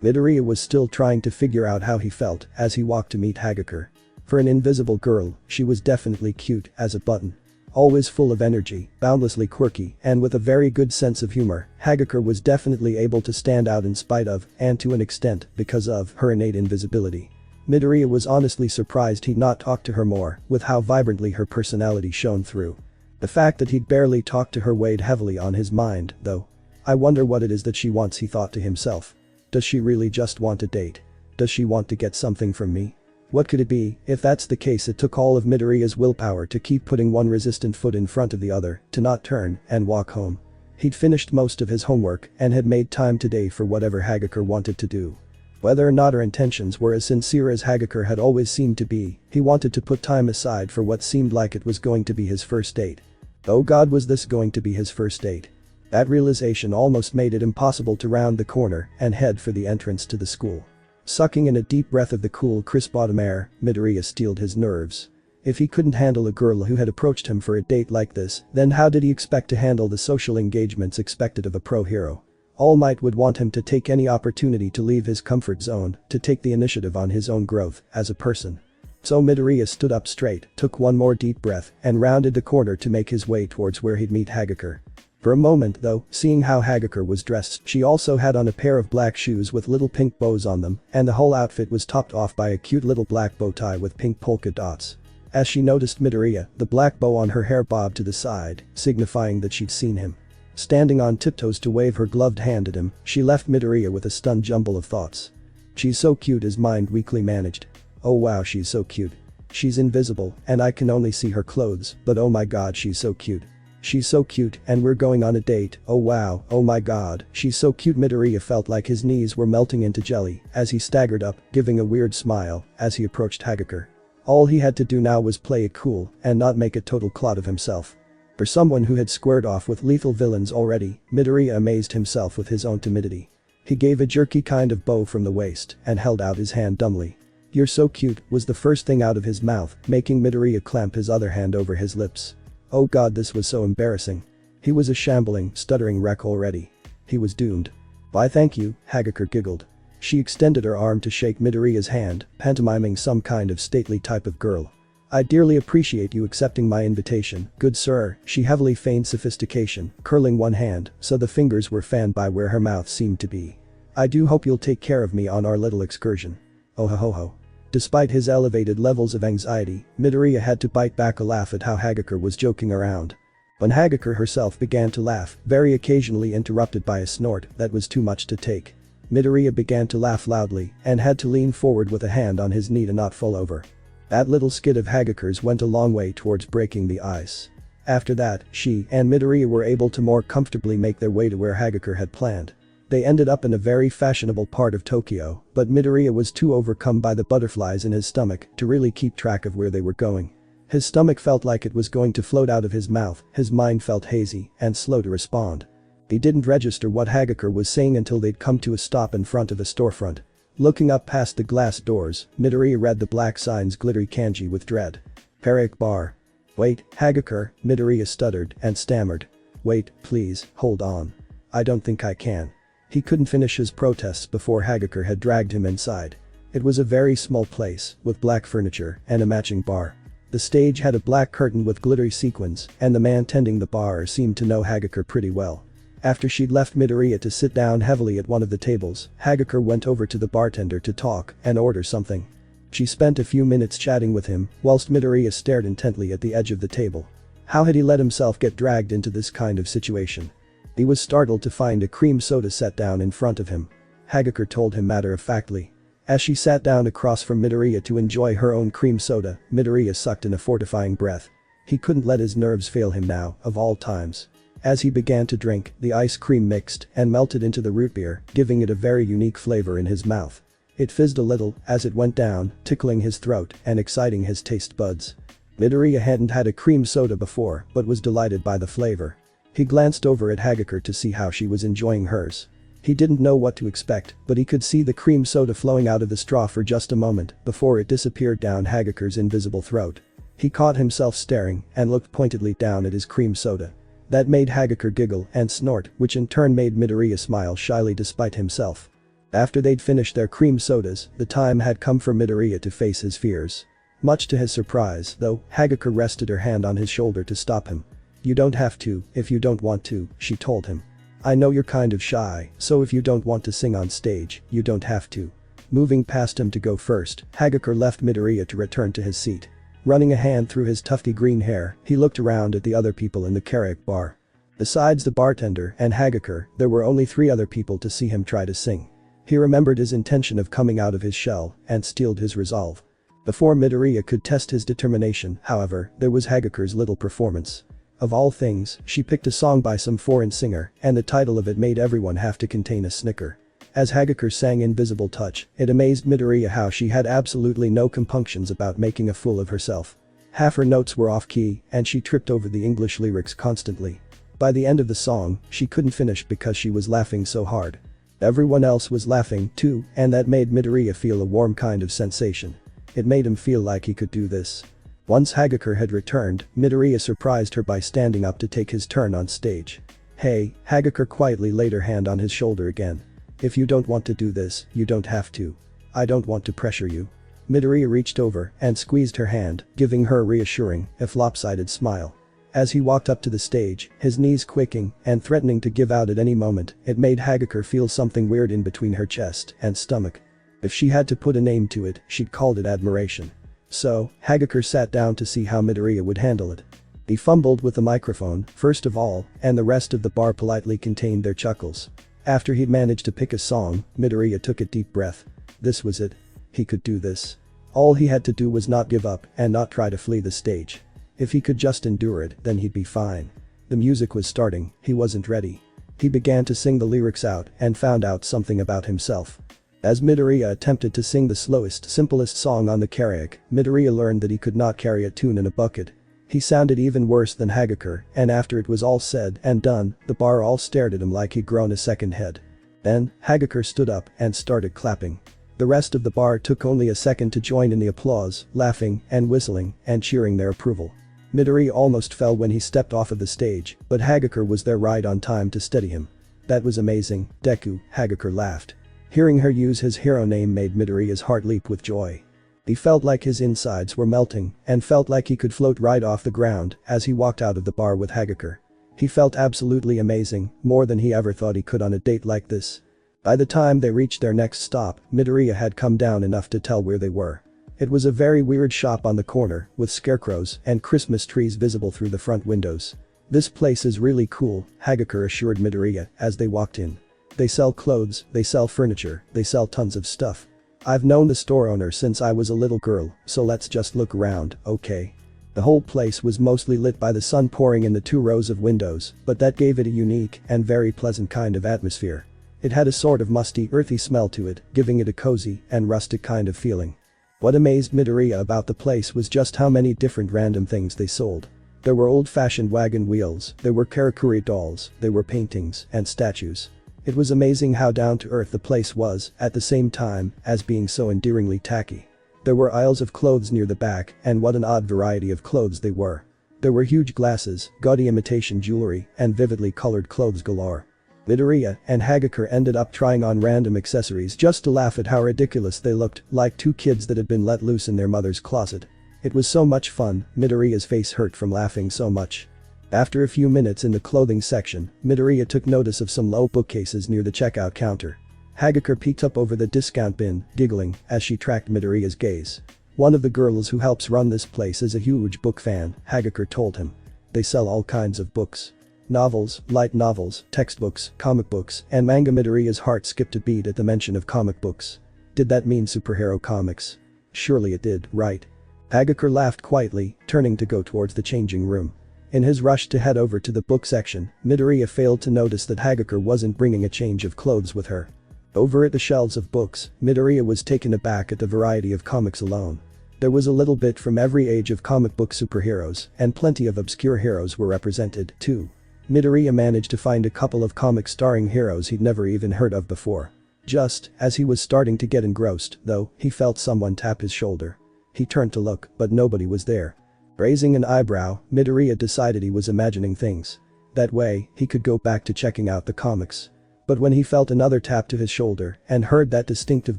Midoriya was still trying to figure out how he felt as he walked to meet Hagakure. For an invisible girl, she was definitely cute as a button. Always full of energy, boundlessly quirky, and with a very good sense of humor, Hagakure was definitely able to stand out in spite of, and to an extent, because of, her innate invisibility. Midoriya was honestly surprised he'd not talked to her more, with how vibrantly her personality shone through. The fact that he'd barely talked to her weighed heavily on his mind, though. "I wonder what it is that she wants," he thought to himself. "Does she really just want a date? Does she want to get something from me? What could it be?" If that's the case, it took all of Midoriya's willpower to keep putting one resistant foot in front of the other, to not turn and walk home. He'd finished most of his homework and had made time today for whatever Hagakure wanted to do. Whether or not her intentions were as sincere as Hagakure had always seemed to be, he wanted to put time aside for what seemed like it was going to be his first date. Oh god, was this going to be his first date? That realization almost made it impossible to round the corner and head for the entrance to the school. Sucking in a deep breath of the cool, crisp autumn air, Midoriya steeled his nerves. If he couldn't handle a girl who had approached him for a date like this, then how did he expect to handle the social engagements expected of a pro hero? All Might would want him to take any opportunity to leave his comfort zone, to take the initiative on his own growth as a person. So Midoriya stood up straight, took one more deep breath, and rounded the corner to make his way towards where he'd meet Hagakure. For a moment though, seeing how Hagakure was dressed, she also had on a pair of black shoes with little pink bows on them, and the whole outfit was topped off by a cute little black bow tie with pink polka dots. As she noticed Midoriya, the black bow on her hair bobbed to the side, signifying that she'd seen him. Standing on tiptoes to wave her gloved hand at him, she left Midoriya with a stunned jumble of thoughts. She's so cute, his mind weakly managed. Oh wow, she's so cute. She's invisible, and I can only see her clothes, but oh my god, she's so cute. She's so cute, and we're going on a date, oh wow, oh my god, she's so cute. Midoriya felt like his knees were melting into jelly as he staggered up, giving a weird smile as he approached Hagakure. All he had to do now was play it cool and not make a total clot of himself. For someone who had squared off with lethal villains already, Midoriya amazed himself with his own timidity. He gave a jerky kind of bow from the waist and held out his hand dumbly. "You're so cute," was the first thing out of his mouth, making Midoriya clamp his other hand over his lips. Oh god, this was so embarrassing. He was a shambling, stuttering wreck already. He was doomed. "Why thank you," Hagakure giggled. She extended her arm to shake Midoriya's hand, pantomiming some kind of stately type of girl. "I dearly appreciate you accepting my invitation, good sir," she heavily feigned sophistication, curling one hand so the fingers were fanned by where her mouth seemed to be. "I do hope you'll take care of me on our little excursion." Oh ho ho ho. Despite his elevated levels of anxiety, Midoriya had to bite back a laugh at how Hagakure was joking around. When Hagakure herself began to laugh, very occasionally interrupted by a snort that was too much to take, Midoriya began to laugh loudly and had to lean forward with a hand on his knee to not fall over. That little skit of Hagakure's went a long way towards breaking the ice. After that, she and Midoriya were able to more comfortably make their way to where Hagakure had planned. They ended up in a very fashionable part of Tokyo, but Midoriya was too overcome by the butterflies in his stomach to really keep track of where they were going. His stomach felt like it was going to float out of his mouth, his mind felt hazy and slow to respond. He didn't register what Hagakure was saying until they'd come to a stop in front of a storefront. Looking up past the glass doors, Midoriya read the black signs glittery kanji with dread. Karaoke bar. Wait, Hagakure, Midoriya stuttered and stammered. Wait, please, hold on. I don't think I can. He couldn't finish his protests before Hagakure had dragged him inside. It was a very small place, with black furniture and a matching bar. The stage had a black curtain with glittery sequins, and the man tending the bar seemed to know Hagakure pretty well. After she'd left Midoriya to sit down heavily at one of the tables, Hagakure went over to the bartender to talk and order something. She spent a few minutes chatting with him, whilst Midoriya stared intently at the edge of the table. How had he let himself get dragged into this kind of situation? He was startled to find a cream soda set down in front of him. Hagakure told him matter-of-factly. As she sat down across from Midoriya to enjoy her own cream soda, Midoriya sucked in a fortifying breath. He couldn't let his nerves fail him now, of all times. As he began to drink, the ice cream mixed and melted into the root beer, giving it a very unique flavor in his mouth. It fizzed a little as it went down, tickling his throat and exciting his taste buds. Midoriya hadn't had a cream soda before but was delighted by the flavor. He glanced over at Hagakure to see how she was enjoying hers. He didn't know what to expect, but he could see the cream soda flowing out of the straw for just a moment before it disappeared down Hagakure's invisible throat. He caught himself staring and looked pointedly down at his cream soda. That made Hagakure giggle and snort, which in turn made Midoriya smile shyly despite himself. After they'd finished their cream sodas, the time had come for Midoriya to face his fears. Much to his surprise, though, Hagakure rested her hand on his shoulder to stop him. You don't have to, if you don't want to, she told him. I know you're kind of shy, so if you don't want to sing on stage, you don't have to. Moving past him to go first, Hagakure left Midoriya to return to his seat. Running a hand through his tufty green hair, he looked around at the other people in the karaoke bar. Besides the bartender and Hagakure, there were only 3 other people to see him try to sing. He remembered his intention of coming out of his shell and steeled his resolve. Before Midoriya could test his determination, however, there was Hagakure's little performance. Of all things, she picked a song by some foreign singer, and the title of it made everyone have to contain a snicker. As Hagakure sang Invisible Touch, it amazed Midoriya how she had absolutely no compunctions about making a fool of herself. Half her notes were off-key, and she tripped over the English lyrics constantly. By the end of the song, she couldn't finish because she was laughing so hard. Everyone else was laughing, too, and that made Midoriya feel a warm kind of sensation. It made him feel like he could do this. Once Hagakure had returned, Midoriya surprised her by standing up to take his turn on stage. Hey, Hagakure quietly laid her hand on his shoulder again. If you don't want to do this, you don't have to. I don't want to pressure you. Midoriya reached over and squeezed her hand, giving her a reassuring, if lopsided smile. As he walked up to the stage, his knees quaking and threatening to give out at any moment, it made Hagakure feel something weird in between her chest and stomach. If she had to put a name to it, she'd called it admiration. So, Hagakure sat down to see how Midoriya would handle it. He fumbled with the microphone, first of all, and the rest of the bar politely contained their chuckles. After he'd managed to pick a song, Midoriya took a deep breath. This was it. He could do this. All he had to do was not give up and not try to flee the stage. If he could just endure it, then he'd be fine. The music was starting, he wasn't ready. He began to sing the lyrics out and found out something about himself. As Midoriya attempted to sing the slowest, simplest song on the karaoke, Midoriya learned that he could not carry a tune in a bucket. He sounded even worse than Hagakure, and after it was all said and done, the bar all stared at him like he'd grown a second head. Then, Hagakure stood up and started clapping. The rest of the bar took only a second to join in the applause, laughing and whistling and cheering their approval. Midoriya almost fell when he stepped off of the stage, but Hagakure was there right on time to steady him. That was amazing, Deku, Hagakure laughed. Hearing her use his hero name made Midoriya's heart leap with joy. He felt like his insides were melting and felt like he could float right off the ground as he walked out of the bar with Hagakure. He felt absolutely amazing, more than he ever thought he could on a date like this. By the time they reached their next stop, Midoriya had come down enough to tell where they were. It was a very weird shop on the corner, with scarecrows and Christmas trees visible through the front windows. This place is really cool, Hagakure assured Midoriya as they walked in. They sell clothes, they sell furniture, they sell tons of stuff. I've known the store owner since I was a little girl, so let's just look around, okay? The whole place was mostly lit by the sun pouring in the 2 rows of windows, but that gave it a unique and very pleasant kind of atmosphere. It had a sort of musty, earthy smell to it, giving it a cozy and rustic kind of feeling. What amazed Midoriya about the place was just how many different random things they sold. There were old-fashioned wagon wheels, there were karakuri dolls, there were paintings and statues. It was amazing how down to earth the place was, at the same time as being so endearingly tacky. There were aisles of clothes near the back, and what an odd variety of clothes they were. There were huge glasses, gaudy imitation jewelry, and vividly colored clothes galore. Midoriya and Hagakure ended up trying on random accessories just to laugh at how ridiculous they looked, like two kids that had been let loose in their mother's closet. It was so much fun, Midoriya's face hurt from laughing so much. After a few minutes in the clothing section, Midoriya took notice of some low bookcases near the checkout counter. Hagakure peeked up over the discount bin, giggling, as she tracked Midoriya's gaze. One of the girls who helps run this place is a huge book fan, Hagakure told him. They sell all kinds of books. Novels, light novels, textbooks, comic books, and manga. Midoriya's heart skipped a beat at the mention of comic books. Did that mean superhero comics? Surely it did, right? Hagakure laughed quietly, turning to go towards the changing room. In his rush to head over to the book section, Midoriya failed to notice that Hagakure wasn't bringing a change of clothes with her. Over at the shelves of books, Midoriya was taken aback at the variety of comics alone. There was a little bit from every age of comic book superheroes, and plenty of obscure heroes were represented, too. Midoriya managed to find a couple of comics starring heroes he'd never even heard of before. Just as he was starting to get engrossed, though, he felt someone tap his shoulder. He turned to look, but nobody was there. Raising an eyebrow, Midoriya decided he was imagining things. That way, he could go back to checking out the comics. But when he felt another tap to his shoulder and heard that distinctive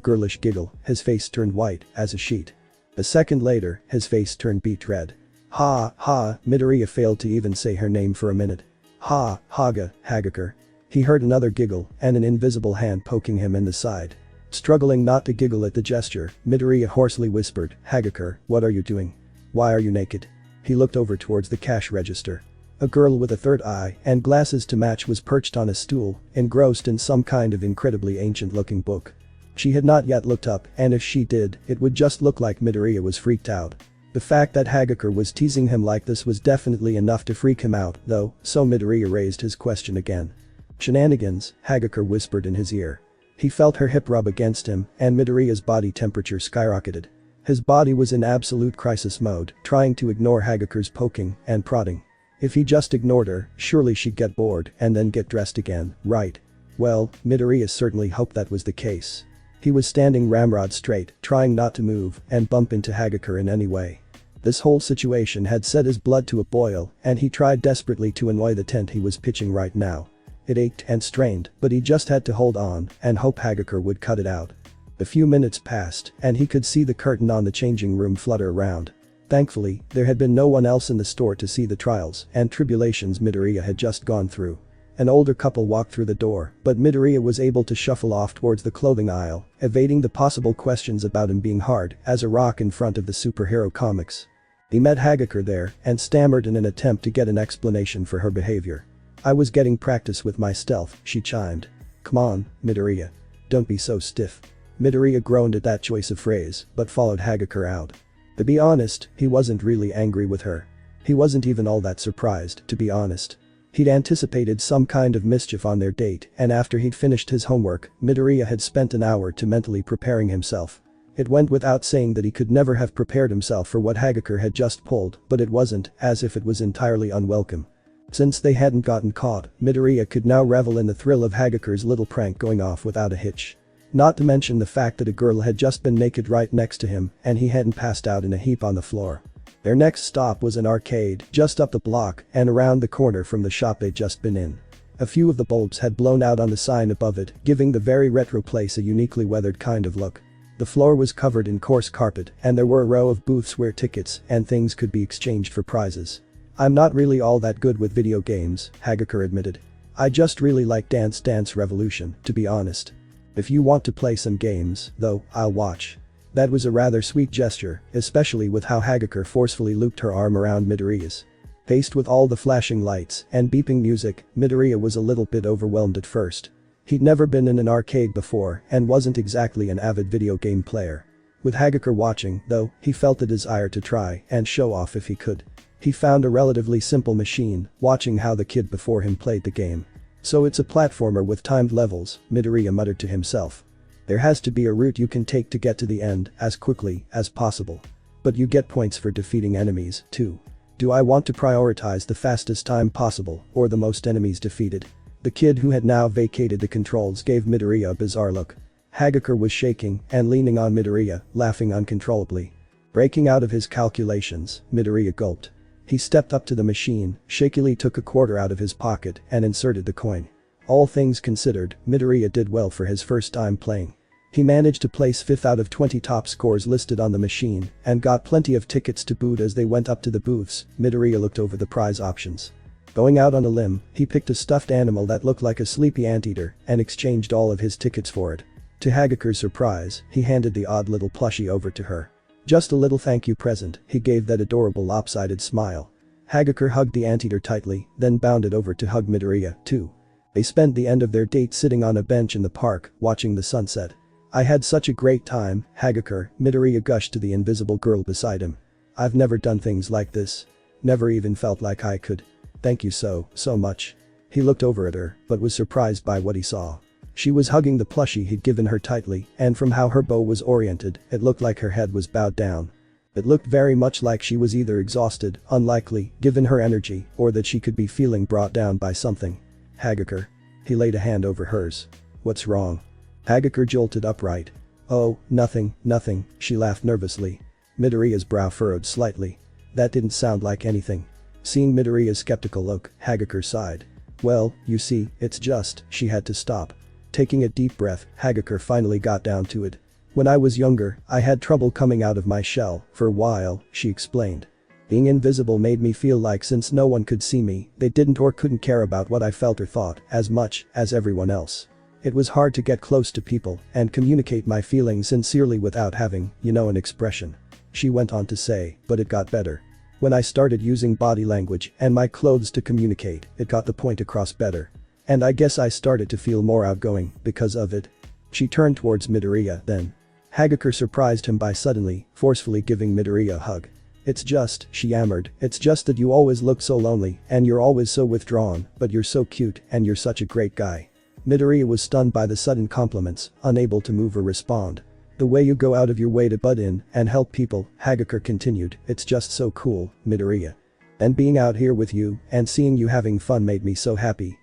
girlish giggle, his face turned white as a sheet. A second later, his face turned beet red. Ha, ha, Midoriya failed to even say her name for a minute. Ha, Hagakure. He heard another giggle and an invisible hand poking him in the side. Struggling not to giggle at the gesture, Midoriya hoarsely whispered, Hagakure, what are you doing? Why are you naked? He looked over towards the cash register. A girl with a third eye and glasses to match was perched on a stool, engrossed in some kind of incredibly ancient-looking book. She had not yet looked up, and if she did, it would just look like Midoriya was freaked out. The fact that Hagakure was teasing him like this was definitely enough to freak him out, though, so Midoriya raised his question again. Shenanigans, Hagakure whispered in his ear. He felt her hip rub against him, and Midoriya's body temperature skyrocketed. His body was in absolute crisis mode, trying to ignore Hagakure's poking and prodding. If he just ignored her, surely she'd get bored and then get dressed again, right? Well, Midoriya certainly hoped that was the case. He was standing ramrod straight, trying not to move and bump into Hagakure in any way. This whole situation had set his blood to a boil, and he tried desperately to annoy the tent he was pitching right now. It ached and strained, but he just had to hold on and hope Hagakure would cut it out. A few minutes passed, and he could see the curtain on the changing room flutter around. Thankfully, there had been no one else in the store to see the trials and tribulations Midoriya had just gone through. An older couple walked through the door, but Midoriya was able to shuffle off towards the clothing aisle, evading the possible questions about him being hard as a rock in front of the superhero comics. He met Hagakure there and stammered in an attempt to get an explanation for her behavior. I was getting practice with my stealth, she chimed. Come on, Midoriya. Don't be so stiff. Midoriya groaned at that choice of phrase, but followed Hagakure out. To be honest, he wasn't really angry with her. He wasn't even all that surprised, to be honest. He'd anticipated some kind of mischief on their date, and after he'd finished his homework, Midoriya had spent an hour to mentally preparing himself. It went without saying that he could never have prepared himself for what Hagakure had just pulled, but it wasn't as if it was entirely unwelcome. Since they hadn't gotten caught, Midoriya could now revel in the thrill of Hagakure's little prank going off without a hitch. Not to mention the fact that a girl had just been naked right next to him and he hadn't passed out in a heap on the floor. Their next stop was an arcade just up the block and around the corner from the shop they'd just been in. A few of the bulbs had blown out on the sign above it, giving the very retro place a uniquely weathered kind of look. The floor was covered in coarse carpet and there were a row of booths where tickets and things could be exchanged for prizes. I'm not really all that good with video games, Hagakure admitted. I just really like Dance Dance Revolution, to be honest. If you want to play some games, though, I'll watch. That was a rather sweet gesture, especially with how Hagakure forcefully looped her arm around Midoriya's. Faced with all the flashing lights and beeping music, Midoriya was a little bit overwhelmed at first. He'd never been in an arcade before and wasn't exactly an avid video game player. With Hagakure watching, though, he felt the desire to try and show off if he could. He found a relatively simple machine, watching how the kid before him played the game. So it's a platformer with timed levels, Midoriya muttered to himself. There has to be a route you can take to get to the end as quickly as possible. But you get points for defeating enemies, too. Do I want to prioritize the fastest time possible or the most enemies defeated? The kid who had now vacated the controls gave Midoriya a bizarre look. Hagakure was shaking and leaning on Midoriya, laughing uncontrollably. Breaking out of his calculations, Midoriya gulped. He stepped up to the machine, shakily took a quarter out of his pocket and inserted the coin. All things considered, Midoriya did well for his first time playing. He managed to place 5th out of 20 top scores listed on the machine and got plenty of tickets to boot. As they went up to the booths, Midoriya looked over the prize options. Going out on a limb, he picked a stuffed animal that looked like a sleepy anteater and exchanged all of his tickets for it. To Hagakure's surprise, he handed the odd little plushie over to her. Just a little thank you present, he gave that adorable lopsided smile. Hagakure hugged the anteater tightly, then bounded over to hug Midoriya, too. They spent the end of their date sitting on a bench in the park, watching the sunset. I had such a great time, Hagakure, Midoriya gushed to the invisible girl beside him. I've never done things like this. Never even felt like I could. Thank you so much. He looked over at her, but was surprised by what he saw. She was hugging the plushie he'd given her tightly, and from how her bow was oriented, it looked like her head was bowed down. It looked very much like she was either exhausted, unlikely, given her energy, or that she could be feeling brought down by something. Hagakure. He laid a hand over hers. What's wrong? Hagakure jolted upright. Oh, nothing, she laughed nervously. Midoriya's brow furrowed slightly. That didn't sound like anything. Seeing Midoriya's skeptical look, Hagakure sighed. Well, you see, it's just, she had to stop. Taking a deep breath, Hagakure finally got down to it. When I was younger, I had trouble coming out of my shell, for a while, she explained. Being invisible made me feel like since no one could see me, they didn't or couldn't care about what I felt or thought as much as everyone else. It was hard to get close to people and communicate my feelings sincerely without having, an expression. She went on to say, but it got better. When I started using body language and my clothes to communicate, it got the point across better. And I guess I started to feel more outgoing because of it. She turned towards Midoriya then. Hagakure surprised him by suddenly, forcefully giving Midoriya a hug. It's just, she yammered, it's just that you always look so lonely and you're always so withdrawn, but you're so cute and you're such a great guy. Midoriya was stunned by the sudden compliments, unable to move or respond. The way you go out of your way to butt in and help people, Hagakure continued, it's just so cool, Midoriya. And being out here with you and seeing you having fun made me so happy,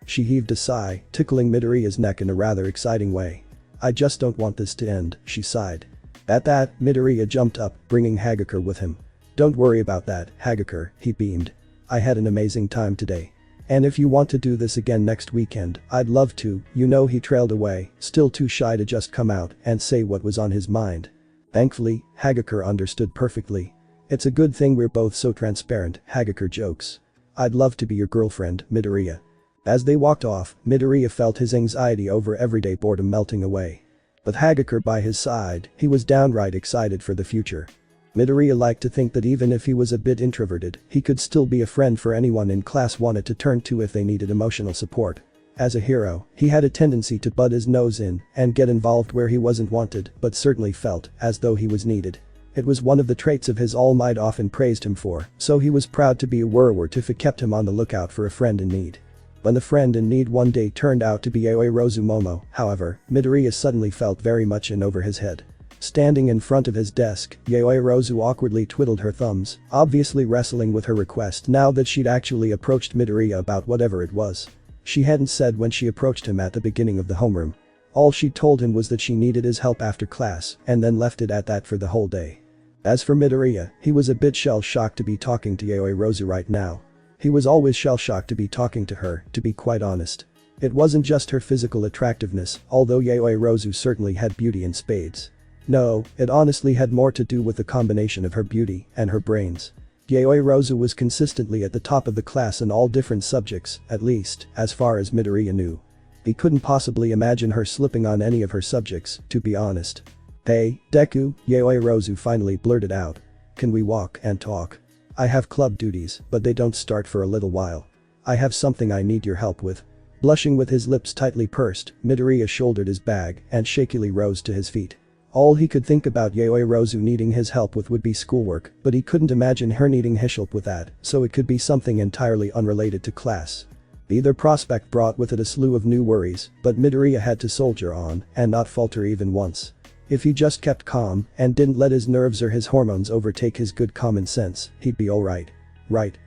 She heaved a sigh, tickling Midoriya's neck in a rather exciting way. I just don't want this to end, she sighed. At that, Midoriya jumped up, bringing Hagakure with him. Don't worry about that, Hagakure, he beamed. I had an amazing time today. And if you want to do this again next weekend, I'd love to, he trailed away, still too shy to just come out and say what was on his mind. Thankfully, Hagakure understood perfectly. It's a good thing we're both so transparent, Hagakure jokes. I'd love to be your girlfriend, Midoriya. As they walked off, Midoriya felt his anxiety over everyday boredom melting away. With Hagakure by his side, he was downright excited for the future. Midoriya liked to think that even if he was a bit introverted, he could still be a friend for anyone in class wanted to turn to if they needed emotional support. As a hero, he had a tendency to butt his nose in and get involved where he wasn't wanted, but certainly felt as though he was needed. It was one of the traits of his All Might often praised him for, so he was proud to be a werewolf if it kept him on the lookout for a friend in need. When the friend in need one day turned out to be Yaoyorozu Momo, however, Midoriya suddenly felt very much in over his head. Standing in front of his desk, Yaoyorozu awkwardly twiddled her thumbs, obviously wrestling with her request now that she'd actually approached Midoriya about whatever it was. She hadn't said when she approached him at the beginning of the homeroom. All she told him was that she needed his help after class and then left it at that for the whole day. As for Midoriya, he was a bit shell-shocked to be talking to Yaoyorozu right now. He was always shell-shocked to be talking to her, to be quite honest. It wasn't just her physical attractiveness, although Yaoyorozu certainly had beauty in spades. No, it honestly had more to do with the combination of her beauty and her brains. Yaoyorozu was consistently at the top of the class in all different subjects, at least, as far as Midoriya knew. He couldn't possibly imagine her slipping on any of her subjects, to be honest. Hey, Deku, Yaoyorozu finally blurted out. Can we walk and talk? I have club duties, but they don't start for a little while. I have something I need your help with. Blushing with his lips tightly pursed, Midoriya shouldered his bag and shakily rose to his feet. All he could think about Yaoyorozu needing his help with would be schoolwork, but he couldn't imagine her needing his help with that, so it could be something entirely unrelated to class. Either prospect brought with it a slew of new worries, but Midoriya had to soldier on and not falter even once. If he just kept calm and didn't let his nerves or his hormones overtake his good common sense, he'd be alright. Right.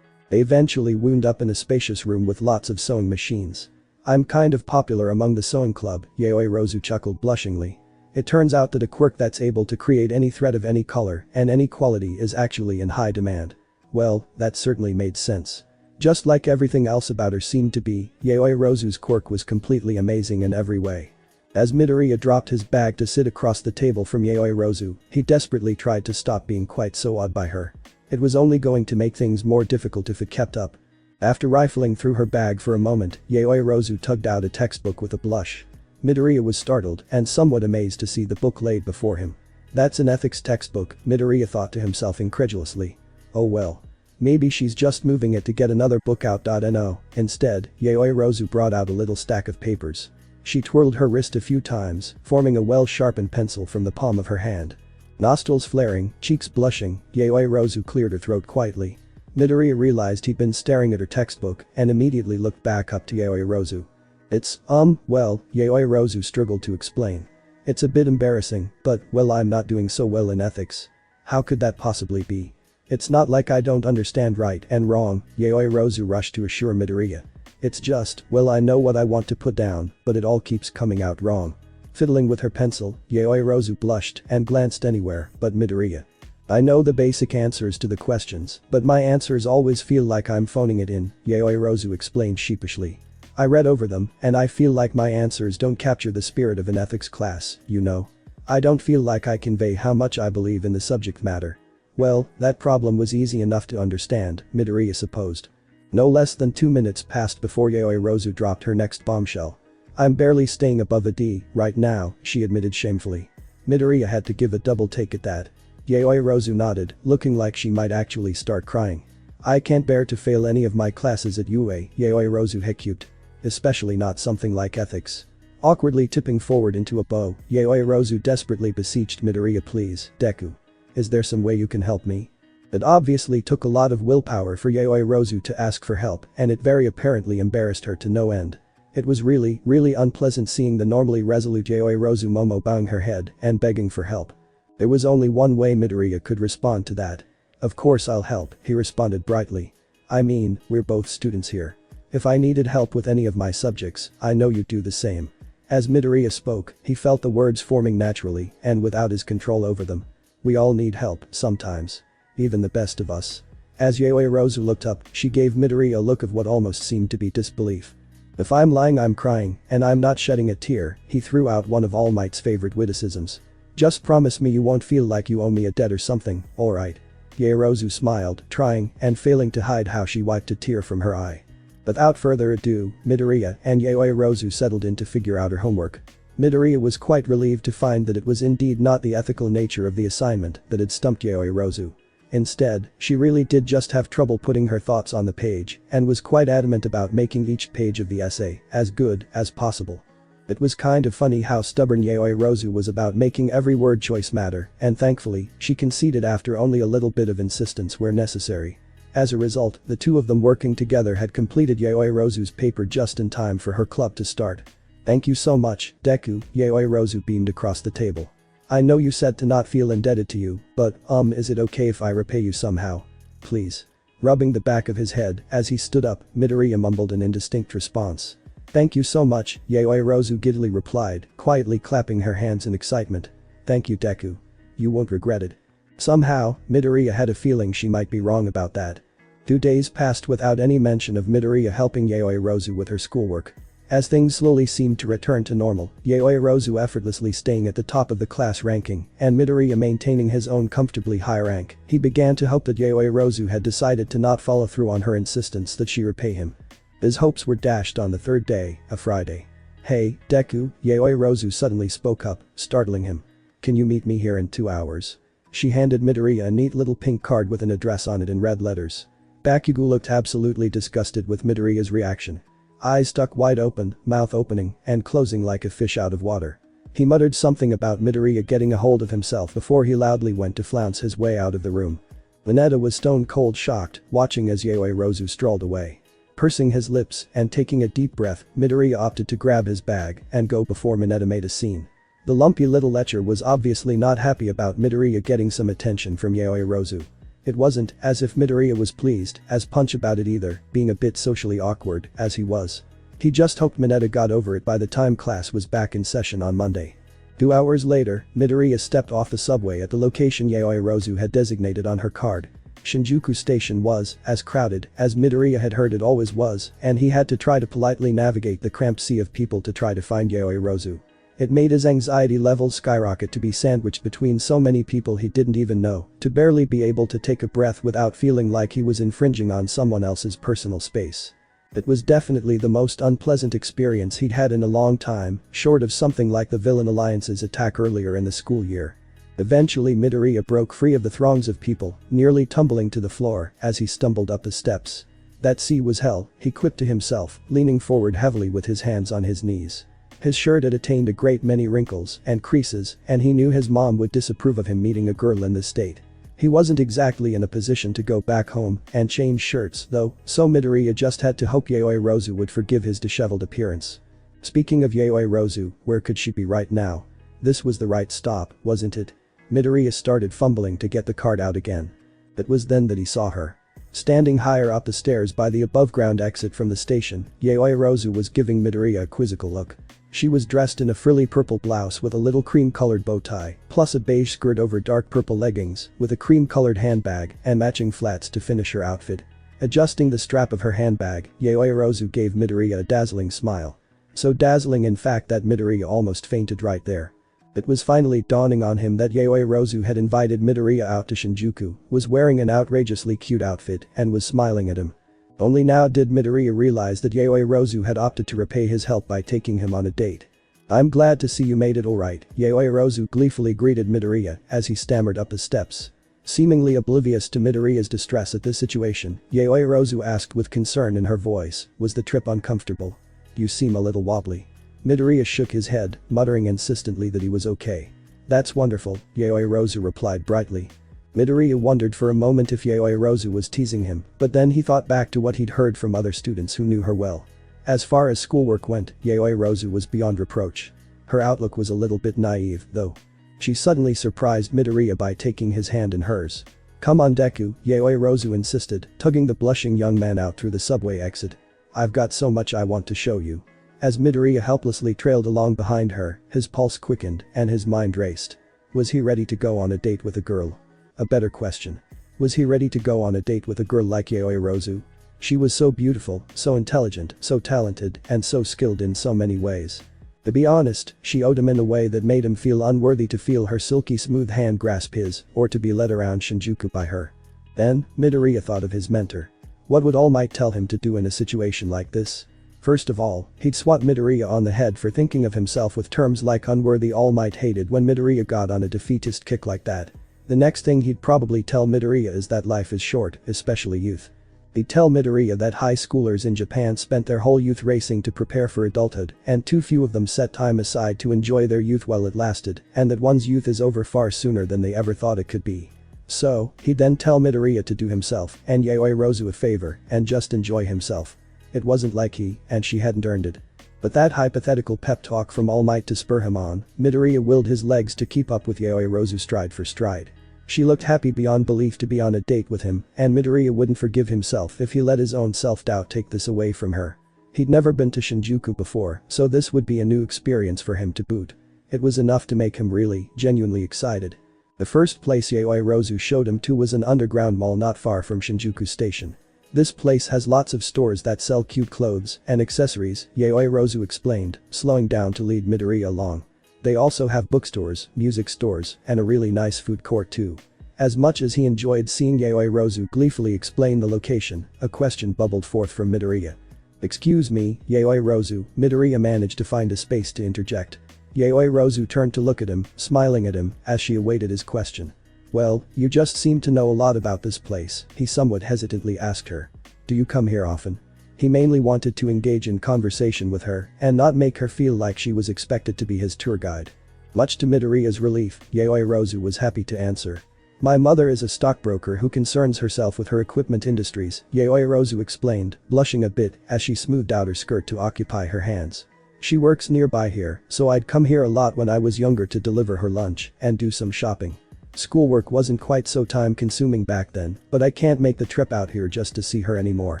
They eventually wound up in a spacious room with lots of sewing machines. I'm kind of popular among the sewing club, Yaoyorozu chuckled blushingly. It turns out that a quirk that's able to create any thread of any color and any quality is actually in high demand. Well, that certainly made sense. Just like everything else about her seemed to be, Yaoyorozu's quirk was completely amazing in every way. As Midoriya dropped his bag to sit across the table from Yaoyorozu, he desperately tried to stop being quite so awed by her. It was only going to make things more difficult if it kept up. After rifling through her bag for a moment, Yaoyorozu tugged out a textbook with a blush. Midoriya was startled and somewhat amazed to see the book laid before him. That's an ethics textbook, Midoriya thought to himself incredulously. Oh well. Maybe she's just moving it to get another book out. No. Instead, Yaoyorozu brought out a little stack of papers. She twirled her wrist a few times, forming a well-sharpened pencil from the palm of her hand. Nostrils flaring, cheeks blushing, Yaoyorozu cleared her throat quietly. Midoriya realized he'd been staring at her textbook and immediately looked back up to Yaoyorozu. It's, well, Yaoyorozu struggled to explain. It's a bit embarrassing, but, well, I'm not doing so well in ethics. How could that possibly be? It's not like I don't understand right and wrong, Yaoyorozu rushed to assure Midoriya. It's just, well, I know what I want to put down, but it all keeps coming out wrong. Fiddling with her pencil, Yaoyorozu blushed and glanced anywhere but Midoriya. I know the basic answers to the questions, but my answers always feel like I'm phoning it in, Yaoyorozu explained sheepishly. I read over them, and I feel like my answers don't capture the spirit of an ethics class, you know. I don't feel like I convey how much I believe in the subject matter. Well, that problem was easy enough to understand, Midoriya supposed. No less than 2 minutes passed before Yaoyorozu dropped her next bombshell. I'm barely staying above a D right now, she admitted shamefully. Midoriya had to give a double take at that. Yaoyorozu nodded, looking like she might actually start crying. I can't bear to fail any of my classes at UA, Yaoyorozu hiccupped. Especially not something like ethics. Awkwardly tipping forward into a bow, Yaoyorozu desperately beseeched Midoriya, please, Deku. Is there some way you can help me? It obviously took a lot of willpower for Yaoyorozu to ask for help, and it very apparently embarrassed her to no end. It was really unpleasant seeing the normally resolute Yaoyorozu Momo bowing her head and begging for help. There was only one way Midoriya could respond to that. Of course I'll help, he responded brightly. I mean, we're both students here. If I needed help with any of my subjects, I know you'd do the same. As Midoriya spoke, he felt the words forming naturally and without his control over them. We all need help, sometimes. Even the best of us. As Yaoyorozu looked up, she gave Midoriya a look of what almost seemed to be disbelief. If I'm lying I'm crying, and I'm not shedding a tear, he threw out one of All Might's favorite witticisms. Just promise me you won't feel like you owe me a debt or something, alright? Yaoyorozu smiled, trying and failing to hide how she wiped a tear from her eye. Without further ado, Midoriya and Yaoyorozu settled in to figure out her homework. Midoriya was quite relieved to find that it was indeed not the ethical nature of the assignment that had stumped Yaoyorozu. Instead, she really did just have trouble putting her thoughts on the page and was quite adamant about making each page of the essay as good as possible. It was kind of funny how stubborn Yaoyorozu was about making every word choice matter, and thankfully, she conceded after only a little bit of insistence where necessary. As a result, the two of them working together had completed Yaoyorozu's paper just in time for her club to start. Thank you so much, Deku, Yaoyorozu beamed across the table. I know you said to not feel indebted to you, but, is it okay if I repay you somehow? Please. Rubbing the back of his head as he stood up, Midoriya mumbled an indistinct response. Thank you so much, Yaoyorozu giddily replied, quietly clapping her hands in excitement. Thank you, Deku. You won't regret it. Somehow, Midoriya had a feeling she might be wrong about that. 2 days passed without any mention of Midoriya helping Yaoyorozu with her schoolwork. As things slowly seemed to return to normal, Yaoyorozu effortlessly staying at the top of the class ranking and Midoriya maintaining his own comfortably high rank, he began to hope that Yaoyorozu had decided to not follow through on her insistence that she repay him. His hopes were dashed on the 3rd day, a Friday. Hey, Deku, Yaoyorozu suddenly spoke up, startling him. Can you meet me here in 2 hours? She handed Midoriya a neat little pink card with an address on it in red letters. Bakugo looked absolutely disgusted with Midoriya's reaction. Eyes stuck wide open, mouth opening and closing like a fish out of water. He muttered something about Midoriya getting a hold of himself before he loudly went to flounce his way out of the room. Mineta was stone cold shocked, watching as Yaoyorozu strolled away. Pursing his lips and taking a deep breath, Midoriya opted to grab his bag and go before Mineta made a scene. The lumpy little lecher was obviously not happy about Midoriya getting some attention from Yaoyorozu. It wasn't as if Midoriya was pleased as punch about it either, being a bit socially awkward as he was. He just hoped Mineta got over it by the time class was back in session on Monday. 2 hours later, Midoriya stepped off the subway at the location Yaoyorozu had designated on her card. Shinjuku station was as crowded as Midoriya had heard it always was, and he had to try to politely navigate the cramped sea of people to try to find Yaoyorozu. It made his anxiety levels skyrocket to be sandwiched between so many people he didn't even know, to barely be able to take a breath without feeling like he was infringing on someone else's personal space. It was definitely the most unpleasant experience he'd had in a long time, short of something like the Villain Alliance's attack earlier in the school year. Eventually Midoriya broke free of the throngs of people, nearly tumbling to the floor as he stumbled up the steps. That sea was hell, he quipped to himself, leaning forward heavily with his hands on his knees. His shirt had attained a great many wrinkles and creases, and he knew his mom would disapprove of him meeting a girl in this state. He wasn't exactly in a position to go back home and change shirts though, so Midoriya just had to hope Yaoyorozu would forgive his disheveled appearance. Speaking of Yaoyorozu, where could she be right now? This was the right stop, wasn't it? Midoriya started fumbling to get the card out again. It was then that he saw her. Standing higher up the stairs by the above-ground exit from the station, Yaoyorozu was giving Midoriya a quizzical look. She was dressed in a frilly purple blouse with a little cream-colored bow tie, plus a beige skirt over dark purple leggings, with a cream-colored handbag and matching flats to finish her outfit. Adjusting the strap of her handbag, Yaoyorozu gave Midoriya a dazzling smile. So dazzling in fact that Midoriya almost fainted right there. It was finally dawning on him that Yaoyorozu had invited Midoriya out to Shinjuku, was wearing an outrageously cute outfit, and was smiling at him. Only now did Midoriya realize that Yaoyorozu had opted to repay his help by taking him on a date. "I'm glad to see you made it alright," Yaoyorozu gleefully greeted Midoriya as he stammered up the steps. Seemingly oblivious to Midoriya's distress at this situation, Yaoyorozu asked with concern in her voice, "Was the trip uncomfortable? You seem a little wobbly." Midoriya shook his head, muttering insistently that he was okay. "That's wonderful," Yaoyorozu replied brightly. Midoriya wondered for a moment if Yaoyorozu was teasing him, but then he thought back to what he'd heard from other students who knew her well. As far as schoolwork went, Yaoyorozu was beyond reproach. Her outlook was a little bit naive, though. She suddenly surprised Midoriya by taking his hand in hers. "Come on Deku," Yaoyorozu insisted, tugging the blushing young man out through the subway exit. "I've got so much I want to show you." As Midoriya helplessly trailed along behind her, his pulse quickened and his mind raced. Was he ready to go on a date with a girl? A better question. Was he ready to go on a date with a girl like Yaoyorozu? She was so beautiful, so intelligent, so talented, and so skilled in so many ways. To be honest, she owed him in a way that made him feel unworthy to feel her silky smooth hand grasp his, or to be led around Shinjuku by her. Then, Midoriya thought of his mentor. What would All Might tell him to do in a situation like this? First of all, he'd swat Midoriya on the head for thinking of himself with terms like unworthy. All Might hated when Midoriya got on a defeatist kick like that. The next thing he'd probably tell Midoriya is that life is short, especially youth. He'd tell Midoriya that high schoolers in Japan spent their whole youth racing to prepare for adulthood, and too few of them set time aside to enjoy their youth while it lasted, and that one's youth is over far sooner than they ever thought it could be. So, he'd then tell Midoriya to do himself and Yaoyorozu a favor and just enjoy himself. It wasn't like he and she hadn't earned it. But that hypothetical pep talk from All Might to spur him on, Midoriya willed his legs to keep up with Yaoyorozu stride for stride. She looked happy beyond belief to be on a date with him, and Midoriya wouldn't forgive himself if he let his own self-doubt take this away from her. He'd never been to Shinjuku before, so this would be a new experience for him to boot. It was enough to make him really, genuinely excited. The first place Yaoyorozu showed him to was an underground mall not far from Shinjuku Station. "This place has lots of stores that sell cute clothes and accessories," Yaoyorozu explained, slowing down to lead Midoriya along. "They also have bookstores, music stores, and a really nice food court too." As much as he enjoyed seeing Yaoyorozu gleefully explain the location, a question bubbled forth from Midoriya. "Excuse me, Yaoyorozu," Midoriya managed to find a space to interject. Yaoyorozu turned to look at him, smiling at him as she awaited his question. "Well, you just seem to know a lot about this place," he somewhat hesitantly asked her. "Do you come here often?" He mainly wanted to engage in conversation with her and not make her feel like she was expected to be his tour guide. Much to Midoriya's relief, Yaoyorozu was happy to answer. "My mother is a stockbroker who concerns herself with her equipment industries," Yaoyorozu explained, blushing a bit as she smoothed out her skirt to occupy her hands. "She works nearby here, so I'd come here a lot when I was younger to deliver her lunch and do some shopping." Schoolwork wasn't quite so time-consuming back then, but I can't make the trip out here just to see her anymore.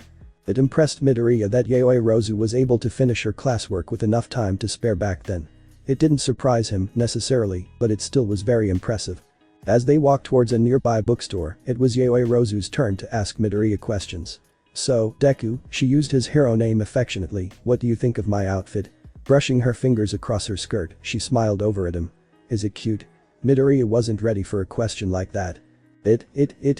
It impressed Midoriya that Yaoyorozu was able to finish her classwork with enough time to spare back then. It didn't surprise him, necessarily, but it still was very impressive. As they walked towards a nearby bookstore, it was Yaoyorozu's turn to ask Midoriya questions. "So, Deku," she used his hero name affectionately, "what do you think of my outfit?" Brushing her fingers across her skirt, she smiled over at him. "Is it cute?" Midoriya wasn't ready for a question like that.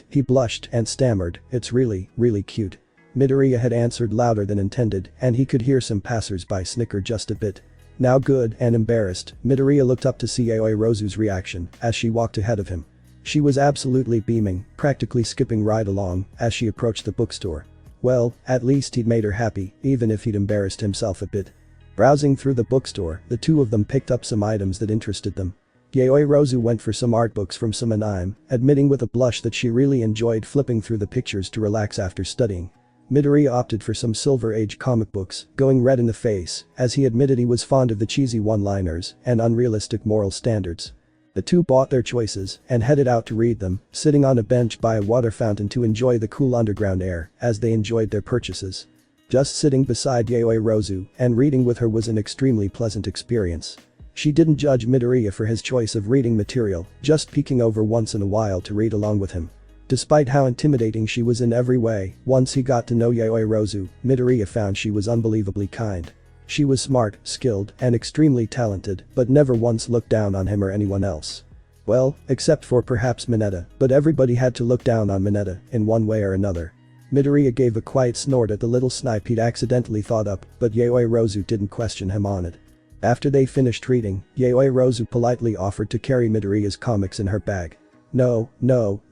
He blushed and stammered, "It's really, really cute." Midoriya had answered louder than intended, and he could hear some passers-by snicker just a bit. Now good and embarrassed, Midoriya looked up to see Yaoyorozu's reaction as she walked ahead of him. She was absolutely beaming, practically skipping right along as she approached the bookstore. Well, at least he'd made her happy, even if he'd embarrassed himself a bit. Browsing through the bookstore, the two of them picked up some items that interested them. Yaoyorozu went for some art books from some anime, admitting with a blush that she really enjoyed flipping through the pictures to relax after studying. Midoriya opted for some Silver Age comic books, going red in the face, as he admitted he was fond of the cheesy one-liners and unrealistic moral standards. The two bought their choices and headed out to read them, sitting on a bench by a water fountain to enjoy the cool underground air as they enjoyed their purchases. Just sitting beside Yaoyorozu and reading with her was an extremely pleasant experience. She didn't judge Midoriya for his choice of reading material, just peeking over once in a while to read along with him. Despite how intimidating she was in every way, once he got to know Yaoyorozu, Midoriya found she was unbelievably kind. She was smart, skilled, and extremely talented, but never once looked down on him or anyone else. Well, except for perhaps Mineta, but everybody had to look down on Mineta in one way or another. Midoriya gave a quiet snort at the little snipe he'd accidentally thought up, but Yaoyorozu didn't question him on it. After they finished reading, Yaoyorozu politely offered to carry Midoriya's comics in her bag. No,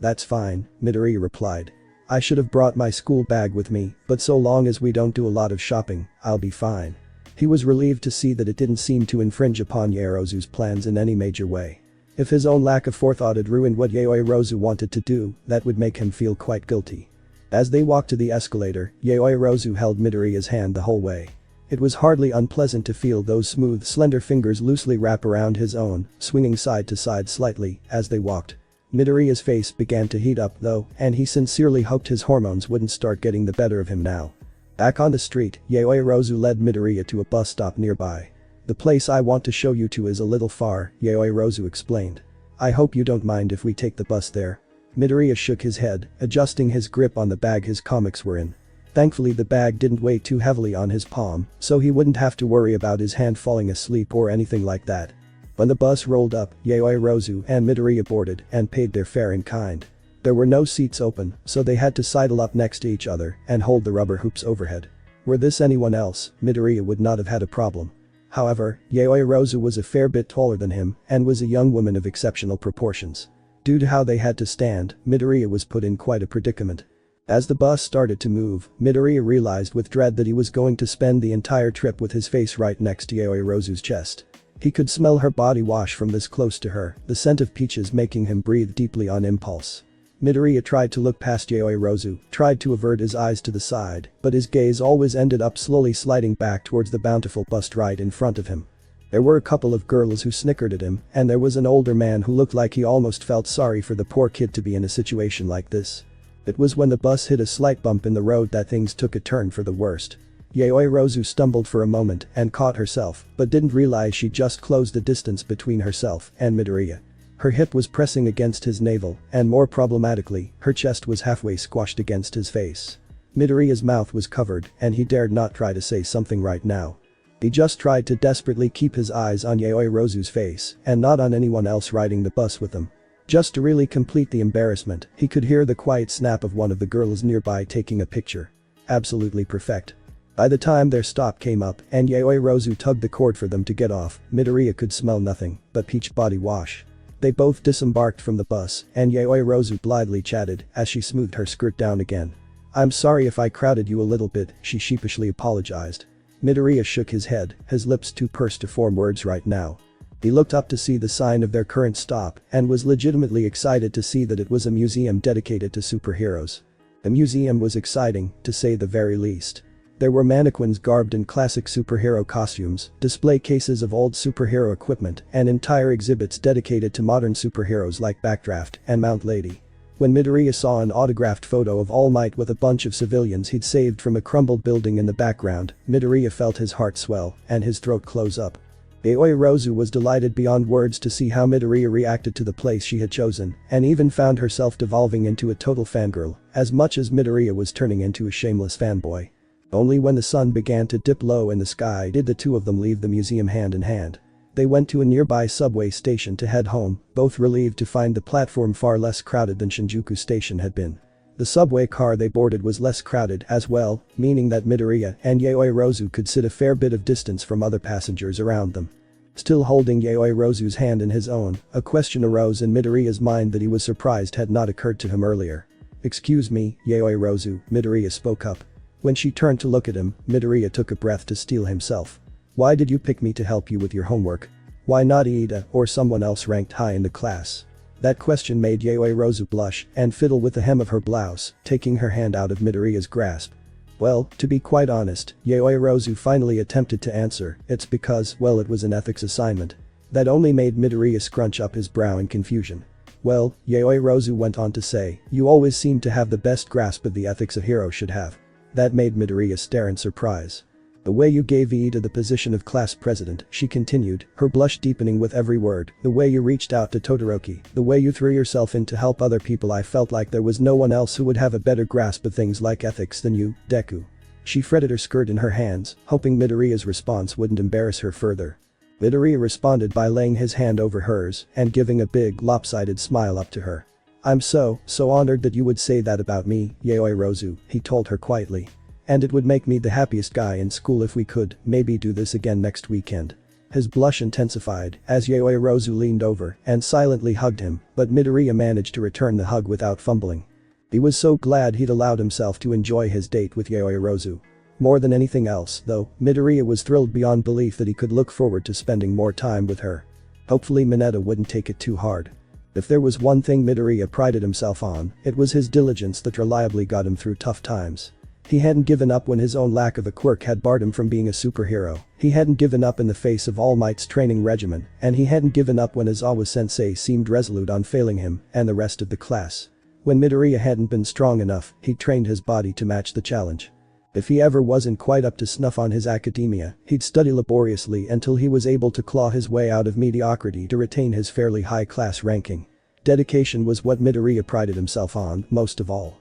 that's fine," Midoriya replied. "I should have brought my school bag with me, but so long as we don't do a lot of shopping, I'll be fine." He was relieved to see that it didn't seem to infringe upon Yaoyorozu's plans in any major way. If his own lack of forethought had ruined what Yaoyorozu wanted to do, that would make him feel quite guilty. As they walked to the escalator, Yaoyorozu held Midoriya's hand the whole way. It was hardly unpleasant to feel those smooth, slender fingers loosely wrap around his own, swinging side to side slightly as they walked. Midoriya's face began to heat up though, and he sincerely hoped his hormones wouldn't start getting the better of him now. Back on the street, Yaoyorozu led Midoriya to a bus stop nearby. "The place I want to show you to is a little far," Yaoyorozu explained. "I hope you don't mind if we take the bus there." Midoriya shook his head, adjusting his grip on the bag his comics were in. Thankfully the bag didn't weigh too heavily on his palm, so he wouldn't have to worry about his hand falling asleep or anything like that. When the bus rolled up, Yaoyorozu and Midoriya boarded and paid their fare in kind. There were no seats open, so they had to sidle up next to each other and hold the rubber hoops overhead. Were this anyone else, Midoriya would not have had a problem. However, Yaoyorozu was a fair bit taller than him and was a young woman of exceptional proportions. Due to how they had to stand, Midoriya was put in quite a predicament. As the bus started to move, Midoriya realized with dread that he was going to spend the entire trip with his face right next to Yaoyorozu's chest. He could smell her body wash from this close to her, the scent of peaches making him breathe deeply on impulse. Midoriya tried to look past Yaoyorozu, tried to avert his eyes to the side, but his gaze always ended up slowly sliding back towards the bountiful bust right in front of him. There were a couple of girls who snickered at him, and there was an older man who looked like he almost felt sorry for the poor kid to be in a situation like this. It was when the bus hit a slight bump in the road that things took a turn for the worst. Yaoyorozu stumbled for a moment and caught herself, but didn't realize she just closed the distance between herself and Midoriya. Her hip was pressing against his navel, and more problematically, her chest was halfway squashed against his face. Midoriya's mouth was covered, and he dared not try to say something right now. He just tried to desperately keep his eyes on Yaoyorozu's face and not on anyone else riding the bus with him. Just to really complete the embarrassment, he could hear the quiet snap of one of the girls nearby taking a picture. Absolutely perfect. By the time their stop came up and Yaoyorozu tugged the cord for them to get off, Midoriya could smell nothing but peach body wash. They both disembarked from the bus and Yaoyorozu blithely chatted as she smoothed her skirt down again. "I'm sorry if I crowded you a little bit," she sheepishly apologized. Midoriya shook his head, his lips too pursed to form words right now. He looked up to see the sign of their current stop and was legitimately excited to see that it was a museum dedicated to superheroes. The museum was exciting, to say the very least. There were mannequins garbed in classic superhero costumes, display cases of old superhero equipment, and entire exhibits dedicated to modern superheroes like Backdraft and Mount Lady. When Midoriya saw an autographed photo of All Might with a bunch of civilians he'd saved from a crumbled building in the background, Midoriya felt his heart swell and his throat close up. Yaoyorozu was delighted beyond words to see how Midoriya reacted to the place she had chosen, and even found herself devolving into a total fangirl, as much as Midoriya was turning into a shameless fanboy. Only when the sun began to dip low in the sky did the two of them leave the museum hand in hand. They went to a nearby subway station to head home, both relieved to find the platform far less crowded than Shinjuku station had been. The subway car they boarded was less crowded as well, meaning that Midoriya and Yaoyorozu could sit a fair bit of distance from other passengers around them. Still holding Yaoyorozu's hand in his own, a question arose in Midoriya's mind that he was surprised had not occurred to him earlier. "Excuse me, Yaoyorozu," Midoriya spoke up. When she turned to look at him, Midoriya took a breath to steel himself. "Why did you pick me to help you with your homework? Why not Ida or someone else ranked high in the class?" That question made Yaoyorozu blush and fiddle with the hem of her blouse, taking her hand out of Midoriya's grasp. Well, to be quite honest, Yaoyorozu finally attempted to answer, it's because, well, it was an ethics assignment. That only made Midoriya scrunch up his brow in confusion. "Well," Yaoyorozu went on to say, "you always seem to have the best grasp of the ethics a hero should have." That made Midoriya stare in surprise. "The way you gave Ida the position of class president," she continued, her blush deepening with every word, "the way you reached out to Todoroki, the way you threw yourself in to help other people, I felt like there was no one else who would have a better grasp of things like ethics than you, Deku." She fretted her skirt in her hands, hoping Midoriya's response wouldn't embarrass her further. Midoriya responded by laying his hand over hers and giving a big, lopsided smile up to her. "I'm so honored that you would say that about me, Yaoyorozu," he told her quietly. "And it would make me the happiest guy in school if we could, maybe do this again next weekend." His blush intensified as Yaoyorozu leaned over and silently hugged him, but Midoriya managed to return the hug without fumbling. He was so glad he'd allowed himself to enjoy his date with Yaoyorozu. More than anything else, though, Midoriya was thrilled beyond belief that he could look forward to spending more time with her. Hopefully Mineta wouldn't take it too hard. If there was one thing Midoriya prided himself on, it was his diligence that reliably got him through tough times. He hadn't given up when his own lack of a quirk had barred him from being a superhero, he hadn't given up in the face of All Might's training regimen, and he hadn't given up when Izawa-sensei seemed resolute on failing him and the rest of the class. When Midoriya hadn't been strong enough, he trained his body to match the challenge. If he ever wasn't quite up to snuff on his academia, he'd study laboriously until he was able to claw his way out of mediocrity to retain his fairly high-class ranking. Dedication was what Midoriya prided himself on, most of all.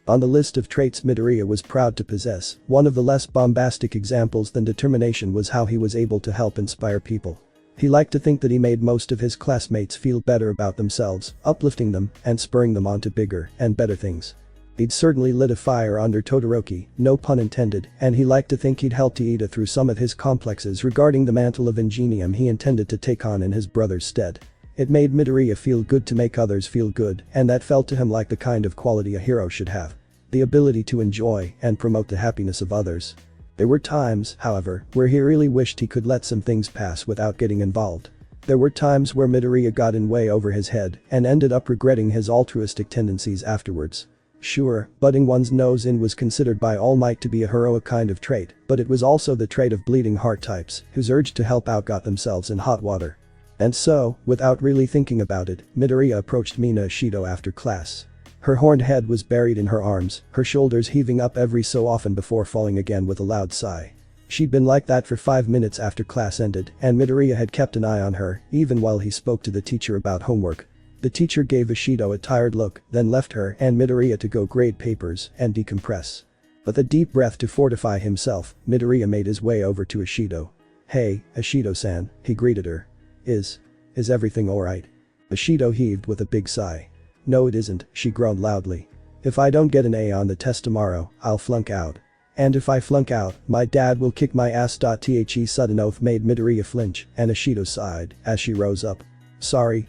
On the list of traits Midoriya was proud to possess, one of the less bombastic examples than determination was how he was able to help inspire people. He liked to think that he made most of his classmates feel better about themselves, uplifting them and spurring them on to bigger and better things. He'd certainly lit a fire under Todoroki, no pun intended, and he liked to think he'd helped Ida through some of his complexes regarding the mantle of ingenium he intended to take on in his brother's stead. It made Midoriya feel good to make others feel good, and that felt to him like the kind of quality a hero should have. The ability to enjoy and promote the happiness of others. There were times, however, where he really wished he could let some things pass without getting involved. There were times where Midoriya got in way over his head and ended up regretting his altruistic tendencies afterwards. Sure, butting one's nose in was considered by All Might to be a heroic kind of trait, but it was also the trait of bleeding heart types whose urge to help out got themselves in hot water. And so, without really thinking about it, Midoriya approached Mina Ashido after class. Her horned head was buried in her arms, her shoulders heaving up every so often before falling again with a loud sigh. She'd been like that for 5 minutes after class ended, and Midoriya had kept an eye on her, even while he spoke to the teacher about homework. The teacher gave Ashido a tired look, then left her and Midoriya to go grade papers and decompress. With a deep breath to fortify himself, Midoriya made his way over to Ashido. "Hey, Ashido-san," he greeted her. Is everything alright?" Ashido heaved with a big sigh. "No it isn't," she groaned loudly. "If I don't get an A on the test tomorrow, I'll flunk out. And if I flunk out, my dad will kick my ass. The sudden oath made Midoriya flinch, and Ashido sighed as she rose up. Sorry,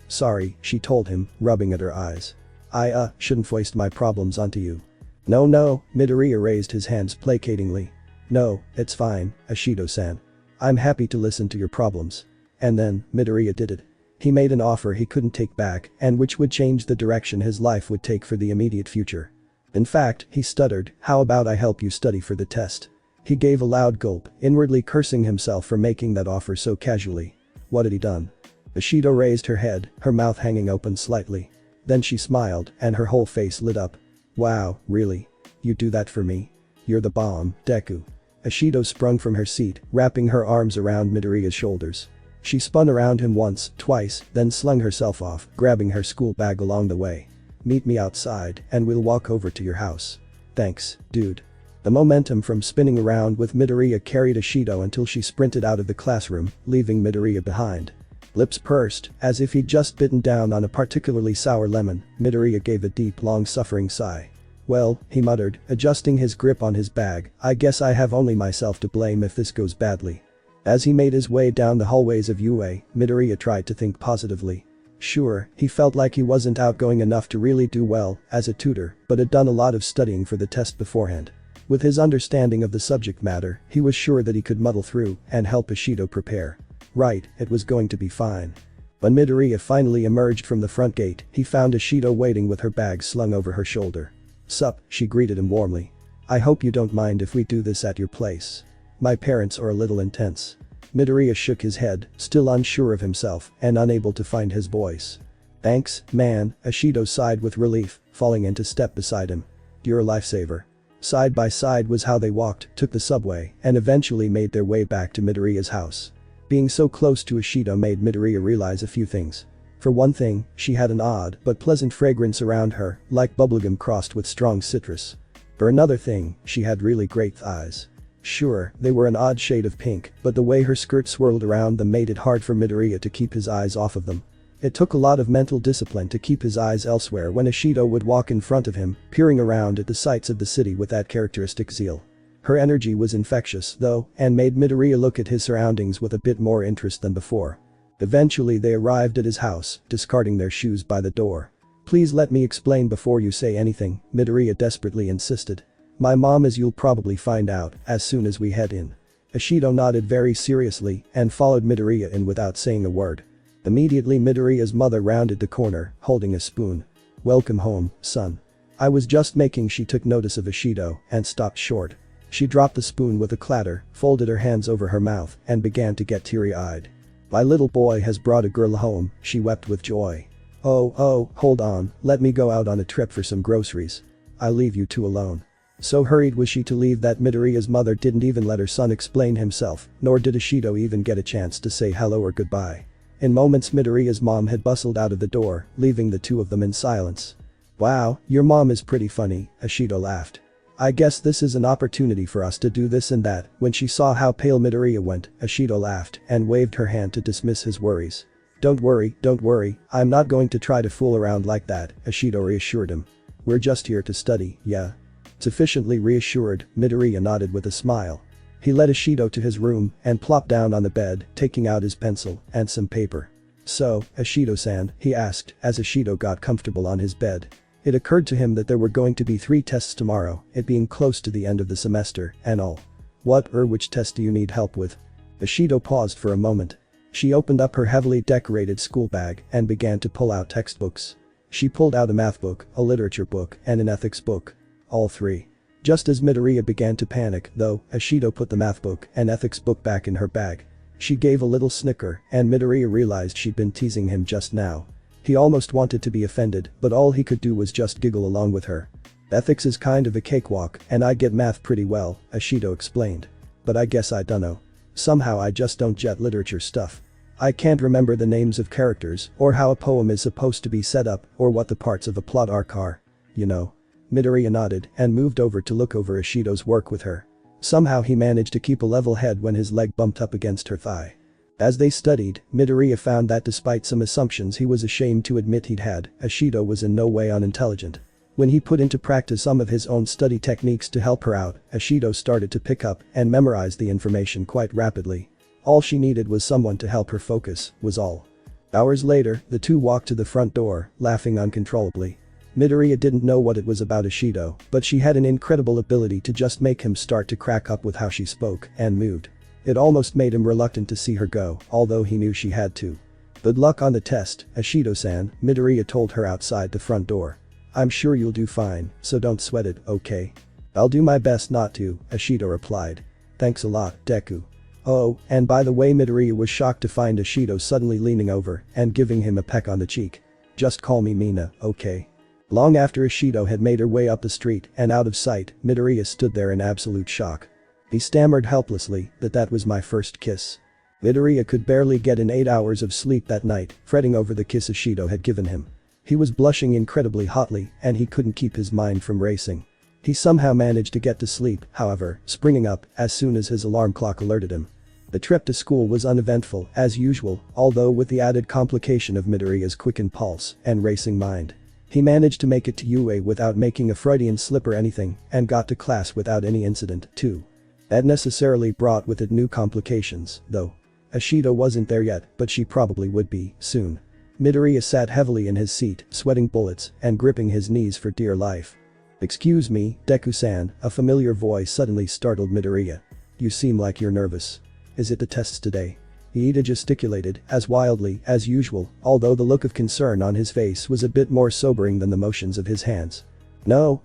she told him, rubbing at her eyes. I shouldn't waste my problems onto you." No, Midoriya raised his hands placatingly. "No, it's fine, Ashido-san. I'm happy to listen to your problems." And then, Midoriya did it. He made an offer he couldn't take back and which would change the direction his life would take for the immediate future. In fact, he stuttered, "How about I help you study for the test?" He gave a loud gulp, inwardly cursing himself for making that offer so casually. What had he done? Ashido raised her head, her mouth hanging open slightly. Then she smiled, and her whole face lit up. Wow, really? You do that for me? You're the bomb, Deku. Ashido sprung from her seat, wrapping her arms around Midoriya's shoulders. She spun around him once, twice, then slung herself off, grabbing her school bag along the way. Meet me outside, and we'll walk over to your house. Thanks, dude. The momentum from spinning around with Midoriya carried Ashido until she sprinted out of the classroom, leaving Midoriya behind. Lips pursed, as if he'd just bitten down on a particularly sour lemon, Midoriya gave a deep long-suffering sigh. Well, he muttered, adjusting his grip on his bag, I guess I have only myself to blame if this goes badly. As he made his way down the hallways of UA, Midoriya tried to think positively. Sure, he felt like he wasn't outgoing enough to really do well as a tutor, but had done a lot of studying for the test beforehand. With his understanding of the subject matter, he was sure that he could muddle through and help Ashido prepare. Right, it was going to be fine. When Midoriya finally emerged from the front gate, he found Ashido waiting with her bag slung over her shoulder. Sup, she greeted him warmly. I hope you don't mind if we do this at your place. My parents are a little intense. Midoriya shook his head, still unsure of himself and unable to find his voice. Thanks, man, Ashido sighed with relief, falling into step beside him. You're a lifesaver. Side by side was how they walked, took the subway, and eventually made their way back to Midoriya's house. Being so close to Ashido made Midoriya realize a few things. For one thing, she had an odd but pleasant fragrance around her, like bubblegum crossed with strong citrus. For another thing, she had really great thighs. Sure, they were an odd shade of pink, but the way her skirt swirled around them made it hard for Midoriya to keep his eyes off of them. It took a lot of mental discipline to keep his eyes elsewhere when Ashido would walk in front of him, peering around at the sights of the city with that characteristic zeal. Her energy was infectious, though, and made Midoriya look at his surroundings with a bit more interest than before. Eventually they arrived at his house, discarding their shoes by the door. Please let me explain before you say anything, Midoriya desperately insisted. My mom, as you'll probably find out as soon as we head in. Ashido nodded very seriously and followed Midoriya in without saying a word. Immediately Midoriya's mother rounded the corner, holding a spoon. Welcome home, son. I was just making. She took notice of Ashido and stopped short. She dropped the spoon with a clatter, folded her hands over her mouth, and began to get teary-eyed. My little boy has brought a girl home, she wept with joy. Oh, hold on, let me go out on a trip for some groceries. I'll leave you two alone. So hurried was she to leave that Midoriya's mother didn't even let her son explain himself, nor did Ashido even get a chance to say hello or goodbye. In moments Midoriya's mom had bustled out of the door, leaving the two of them in silence. Wow, your mom is pretty funny, Ashido laughed. I guess this is an opportunity for us to do this and that. When she saw how pale Midoriya went, Ashido laughed and waved her hand to dismiss his worries. Don't worry, I'm not going to try to fool around like that, Ashido reassured him. We're just here to study, yeah. Sufficiently reassured, Midoriya nodded with a smile. He led Ashido to his room and plopped down on the bed, taking out his pencil and some paper. So, Ashido-san, he asked as Ashido got comfortable on his bed. It occurred to him that there were going to be 3 tests tomorrow, it being close to the end of the semester and all. Which test do you need help with? Ashido paused for a moment. She opened up her heavily decorated school bag and began to pull out textbooks. She pulled out a math book, a literature book, and an ethics book. All 3. Just as Midoriya began to panic, though, Ashido put the math book and ethics book back in her bag. She gave a little snicker, and Midoriya realized she'd been teasing him just now. He almost wanted to be offended, but all he could do was just giggle along with her. Ethics is kind of a cakewalk, and I get math pretty well, Ashido explained. But I guess I dunno. Somehow I just don't get literature stuff. I can't remember the names of characters, or how a poem is supposed to be set up, or what the parts of a plot arc are. You know. Midoriya nodded and moved over to look over Ashido's work with her. Somehow he managed to keep a level head when his leg bumped up against her thigh. As they studied, Midoriya found that despite some assumptions he was ashamed to admit he'd had, Ashido was in no way unintelligent. When he put into practice some of his own study techniques to help her out, Ashido started to pick up and memorize the information quite rapidly. All she needed was someone to help her focus, was all. Hours later, the two walked to the front door, laughing uncontrollably. Midoriya didn't know what it was about Ashido, but she had an incredible ability to just make him start to crack up with how she spoke and moved. It almost made him reluctant to see her go, although he knew she had to. Good luck on the test, Ashido-san, Midoriya told her outside the front door. I'm sure you'll do fine, so don't sweat it, okay? I'll do my best not to, Ashido replied. Thanks a lot, Deku. Oh, and by the way, Midoriya was shocked to find Ashido suddenly leaning over and giving him a peck on the cheek. Just call me Mina, okay? Long after Ashido had made her way up the street and out of sight, Midoriya stood there in absolute shock. He stammered helplessly that that was my first kiss. Midoriya could barely get in 8 hours of sleep that night, fretting over the kiss Ashido had given him. He was blushing incredibly hotly and he couldn't keep his mind from racing. He somehow managed to get to sleep, however, springing up as soon as his alarm clock alerted him. The trip to school was uneventful, as usual, although with the added complication of Midoriya's quickened pulse and racing mind. He managed to make it to UA without making a Freudian slip or anything, and got to class without any incident, too. That necessarily brought with it new complications, though. Ashido wasn't there yet, but she probably would be, soon. Midoriya sat heavily in his seat, sweating bullets and gripping his knees for dear life. "Excuse me, Deku-san," a familiar voice suddenly startled Midoriya. "You seem like you're nervous. Is it the tests today?" Iida gesticulated as wildly as usual, although the look of concern on his face was a bit more sobering than the motions of his hands. No,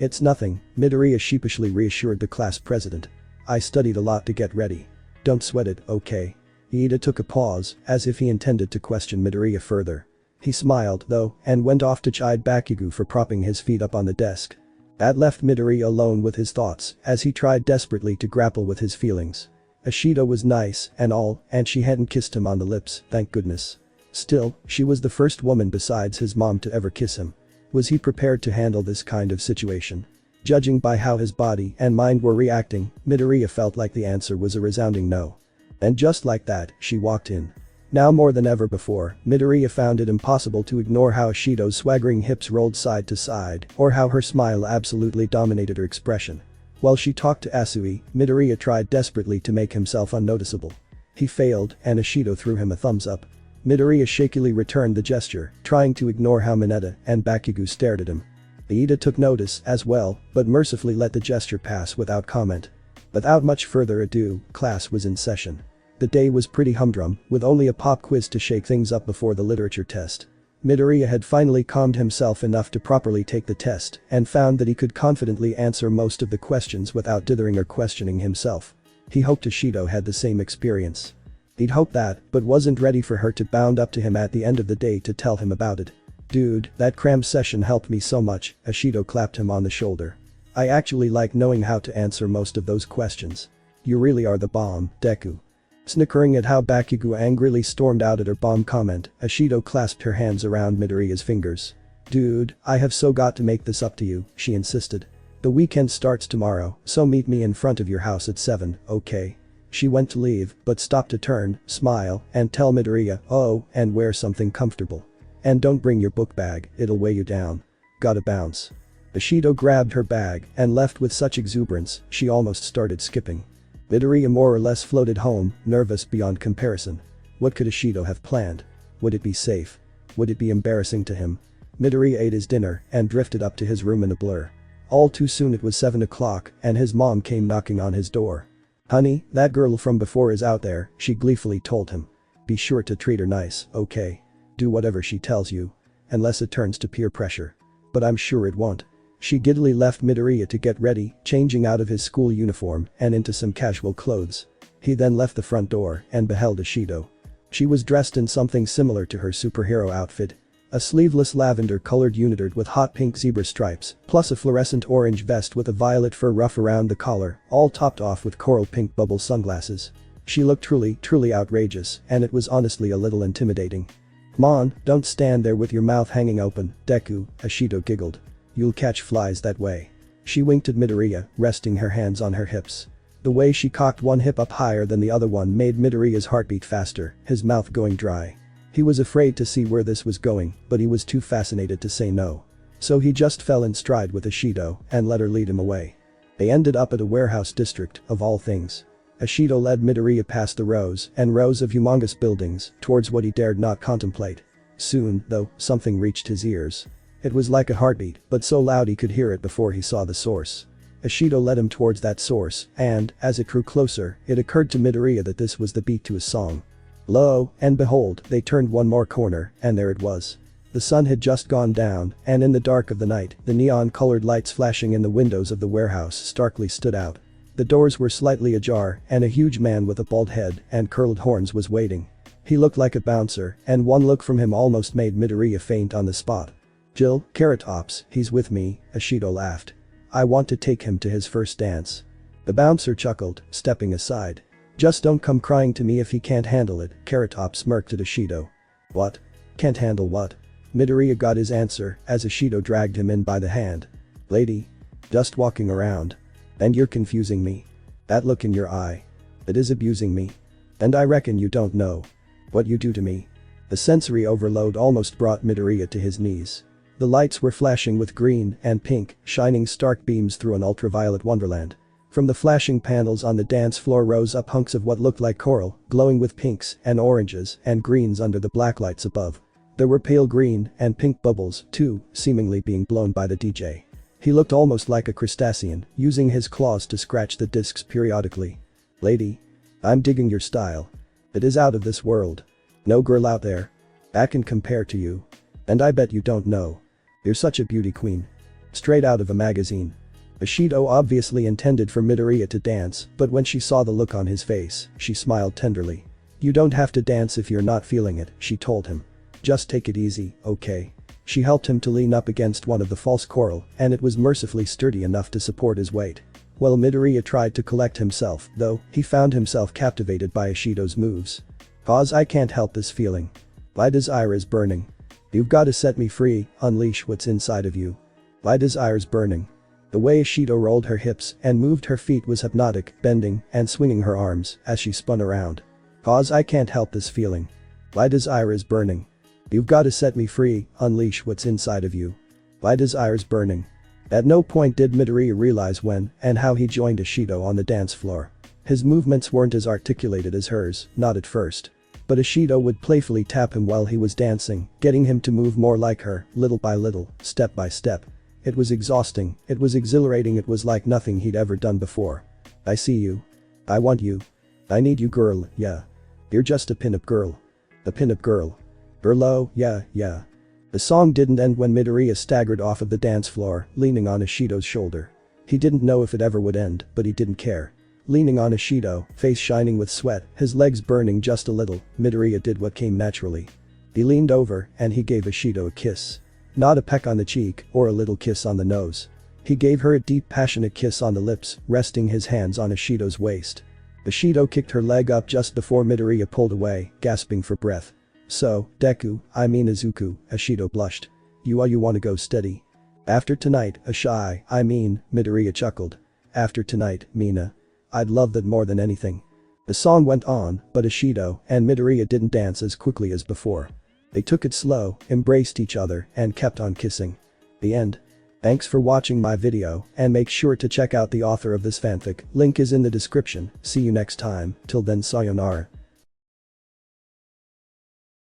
it's nothing," Midoriya sheepishly reassured the class president. "I studied a lot to get ready. Don't sweat it, okay?" Iida took a pause, as if he intended to question Midoriya further. He smiled, though, and went off to chide Bakugo for propping his feet up on the desk. That left Midoriya alone with his thoughts, as he tried desperately to grapple with his feelings. Ashido was nice and all, and she hadn't kissed him on the lips, thank goodness. Still, she was the first woman besides his mom to ever kiss him. Was he prepared to handle this kind of situation? Judging by how his body and mind were reacting, Midoriya felt like the answer was a resounding no. And just like that, she walked in. Now more than ever before, Midoriya found it impossible to ignore how Ashido's swaggering hips rolled side to side, or how her smile absolutely dominated her expression. While she talked to Asui, Midoriya tried desperately to make himself unnoticeable. He failed, and Ashido threw him a thumbs up. Midoriya shakily returned the gesture, trying to ignore how Mineta and Bakugo stared at him. Iida took notice as well, but mercifully let the gesture pass without comment. Without much further ado, class was in session. The day was pretty humdrum, with only a pop quiz to shake things up before the literature test. Midoriya had finally calmed himself enough to properly take the test and found that he could confidently answer most of the questions without dithering or questioning himself. He hoped Ashido had the same experience. He'd hoped that, but wasn't ready for her to bound up to him at the end of the day to tell him about it. "Dude, that cram session helped me so much," Ashido clapped him on the shoulder. "I actually like knowing how to answer most of those questions. You really are the bomb, Deku." Snickering at how Bakugo angrily stormed out at her bomb comment, Ashido clasped her hands around Midoriya's fingers. "Dude, I have so got to make this up to you," she insisted. "The weekend starts tomorrow, so meet me in front of your house at 7, okay?" She went to leave, but stopped to turn, smile, and tell Midoriya, "Oh, and wear something comfortable. And don't bring your book bag, it'll weigh you down. Gotta bounce." Ashido grabbed her bag and left with such exuberance, she almost started skipping. Midoriya more or less floated home, nervous beyond comparison. What could Ashido have planned? Would it be safe? Would it be embarrassing to him? Midoriya ate his dinner and drifted up to his room in a blur. All too soon it was 7 o'clock and his mom came knocking on his door. "Honey, that girl from before is out there," she gleefully told him. "Be sure to treat her nice, okay? Do whatever she tells you. Unless it turns to peer pressure. But I'm sure it won't." She giddily left Midoriya to get ready, changing out of his school uniform and into some casual clothes. He then left the front door and beheld Ashido. She was dressed in something similar to her superhero outfit. A sleeveless lavender-colored unitard with hot pink zebra stripes, plus a fluorescent orange vest with a violet fur ruff around the collar, all topped off with coral pink bubble sunglasses. She looked truly outrageous, and it was honestly a little intimidating. "Come on, don't stand there with your mouth hanging open, Deku," Ashido giggled. "You'll catch flies that way." She winked at Midoriya, resting her hands on her hips. The way she cocked one hip up higher than the other one made Midoriya's heartbeat faster, his mouth going dry. He was afraid to see where this was going, but he was too fascinated to say no. So he just fell in stride with Ashido and let her lead him away. They ended up at a warehouse district, of all things. Ashido led Midoriya past the rows and rows of humongous buildings towards what he dared not contemplate. Soon, though, something reached his ears. It was like a heartbeat, but so loud he could hear it before he saw the source. Ashido led him towards that source, and, as it grew closer, it occurred to Midoriya that this was the beat to his song. Lo and behold, they turned one more corner, and there it was. The sun had just gone down, and in the dark of the night, the neon-colored lights flashing in the windows of the warehouse starkly stood out. The doors were slightly ajar and a huge man with a bald head and curled horns was waiting. He looked like a bouncer and one look from him almost made Midoriya faint on the spot. "Jill, Carrot Tops, he's with me," Ashido laughed. "I want to take him to his first dance." The bouncer chuckled, stepping aside. "Just don't come crying to me if he can't handle it," Carrot Top smirked at Ashido. "What? Can't handle what?" Midoriya got his answer as Ashido dragged him in by the hand. "Lady. Just walking around. And you're confusing me. That look in your eye. It is abusing me. And I reckon you don't know what you do to me." The sensory overload almost brought Midoriya to his knees. The lights were flashing with green and pink, shining stark beams through an ultraviolet wonderland. From the flashing panels on the dance floor rose up hunks of what looked like coral, glowing with pinks and oranges and greens under the black lights above. There were pale green and pink bubbles, too, seemingly being blown by the DJ. He looked almost like a crustacean, using his claws to scratch the discs periodically. "Lady. I'm digging your style. It is out of this world. No girl out there that can compare to you. And I bet you don't know. You're such a beauty queen. Straight out of a magazine." Ashido obviously intended for Midoriya to dance, but when she saw the look on his face, she smiled tenderly. "You don't have to dance if you're not feeling it," she told him. "Just take it easy, okay?" She helped him to lean up against one of the false coral, and it was mercifully sturdy enough to support his weight. While Midoriya tried to collect himself, though, he found himself captivated by Ashido's moves. "Pause, I can't help this feeling. My desire is burning. You've got to set me free, unleash what's inside of you. My desire's burning." The way Ashido rolled her hips and moved her feet was hypnotic, bending and swinging her arms as she spun around. "Pause, I can't help this feeling. My desire is burning. You've got to set me free, unleash what's inside of you. My desire's burning." At no point did Midoriya realize when and how he joined Ashido on the dance floor. His movements weren't as articulated as hers, not at first. But Ashido would playfully tap him while he was dancing, getting him to move more like her, little by little, step by step. It was exhausting, it was exhilarating, it was like nothing he'd ever done before. "I see you. I want you. I need you, girl, yeah. You're just a pinup girl. A pinup girl. Girl, yeah, yeah." The song didn't end when Midoriya staggered off of the dance floor, leaning on Ashido's shoulder. He didn't know if it ever would end, but he didn't care. Leaning on Ashido, face shining with sweat, his legs burning just a little, Midoriya did what came naturally. He leaned over and he gave Ashido a kiss. Not a peck on the cheek or a little kiss on the nose. He gave her a deep passionate kiss on the lips, resting his hands on Ashido's waist. Ashido kicked her leg up just before Midoriya pulled away, gasping for breath. "So, Deku, I mean Izuku," Ashido blushed. You wanna go steady?" "After tonight, Midoriya chuckled. "After tonight, Mina. I'd love that more than anything." The song went on, but Ashido and Midoriya didn't dance as quickly as before. They took it slow, embraced each other, and kept on kissing. The end. Thanks for watching my video, and make sure to check out the author of this fanfic, link is in the description. See you next time, till then sayonara.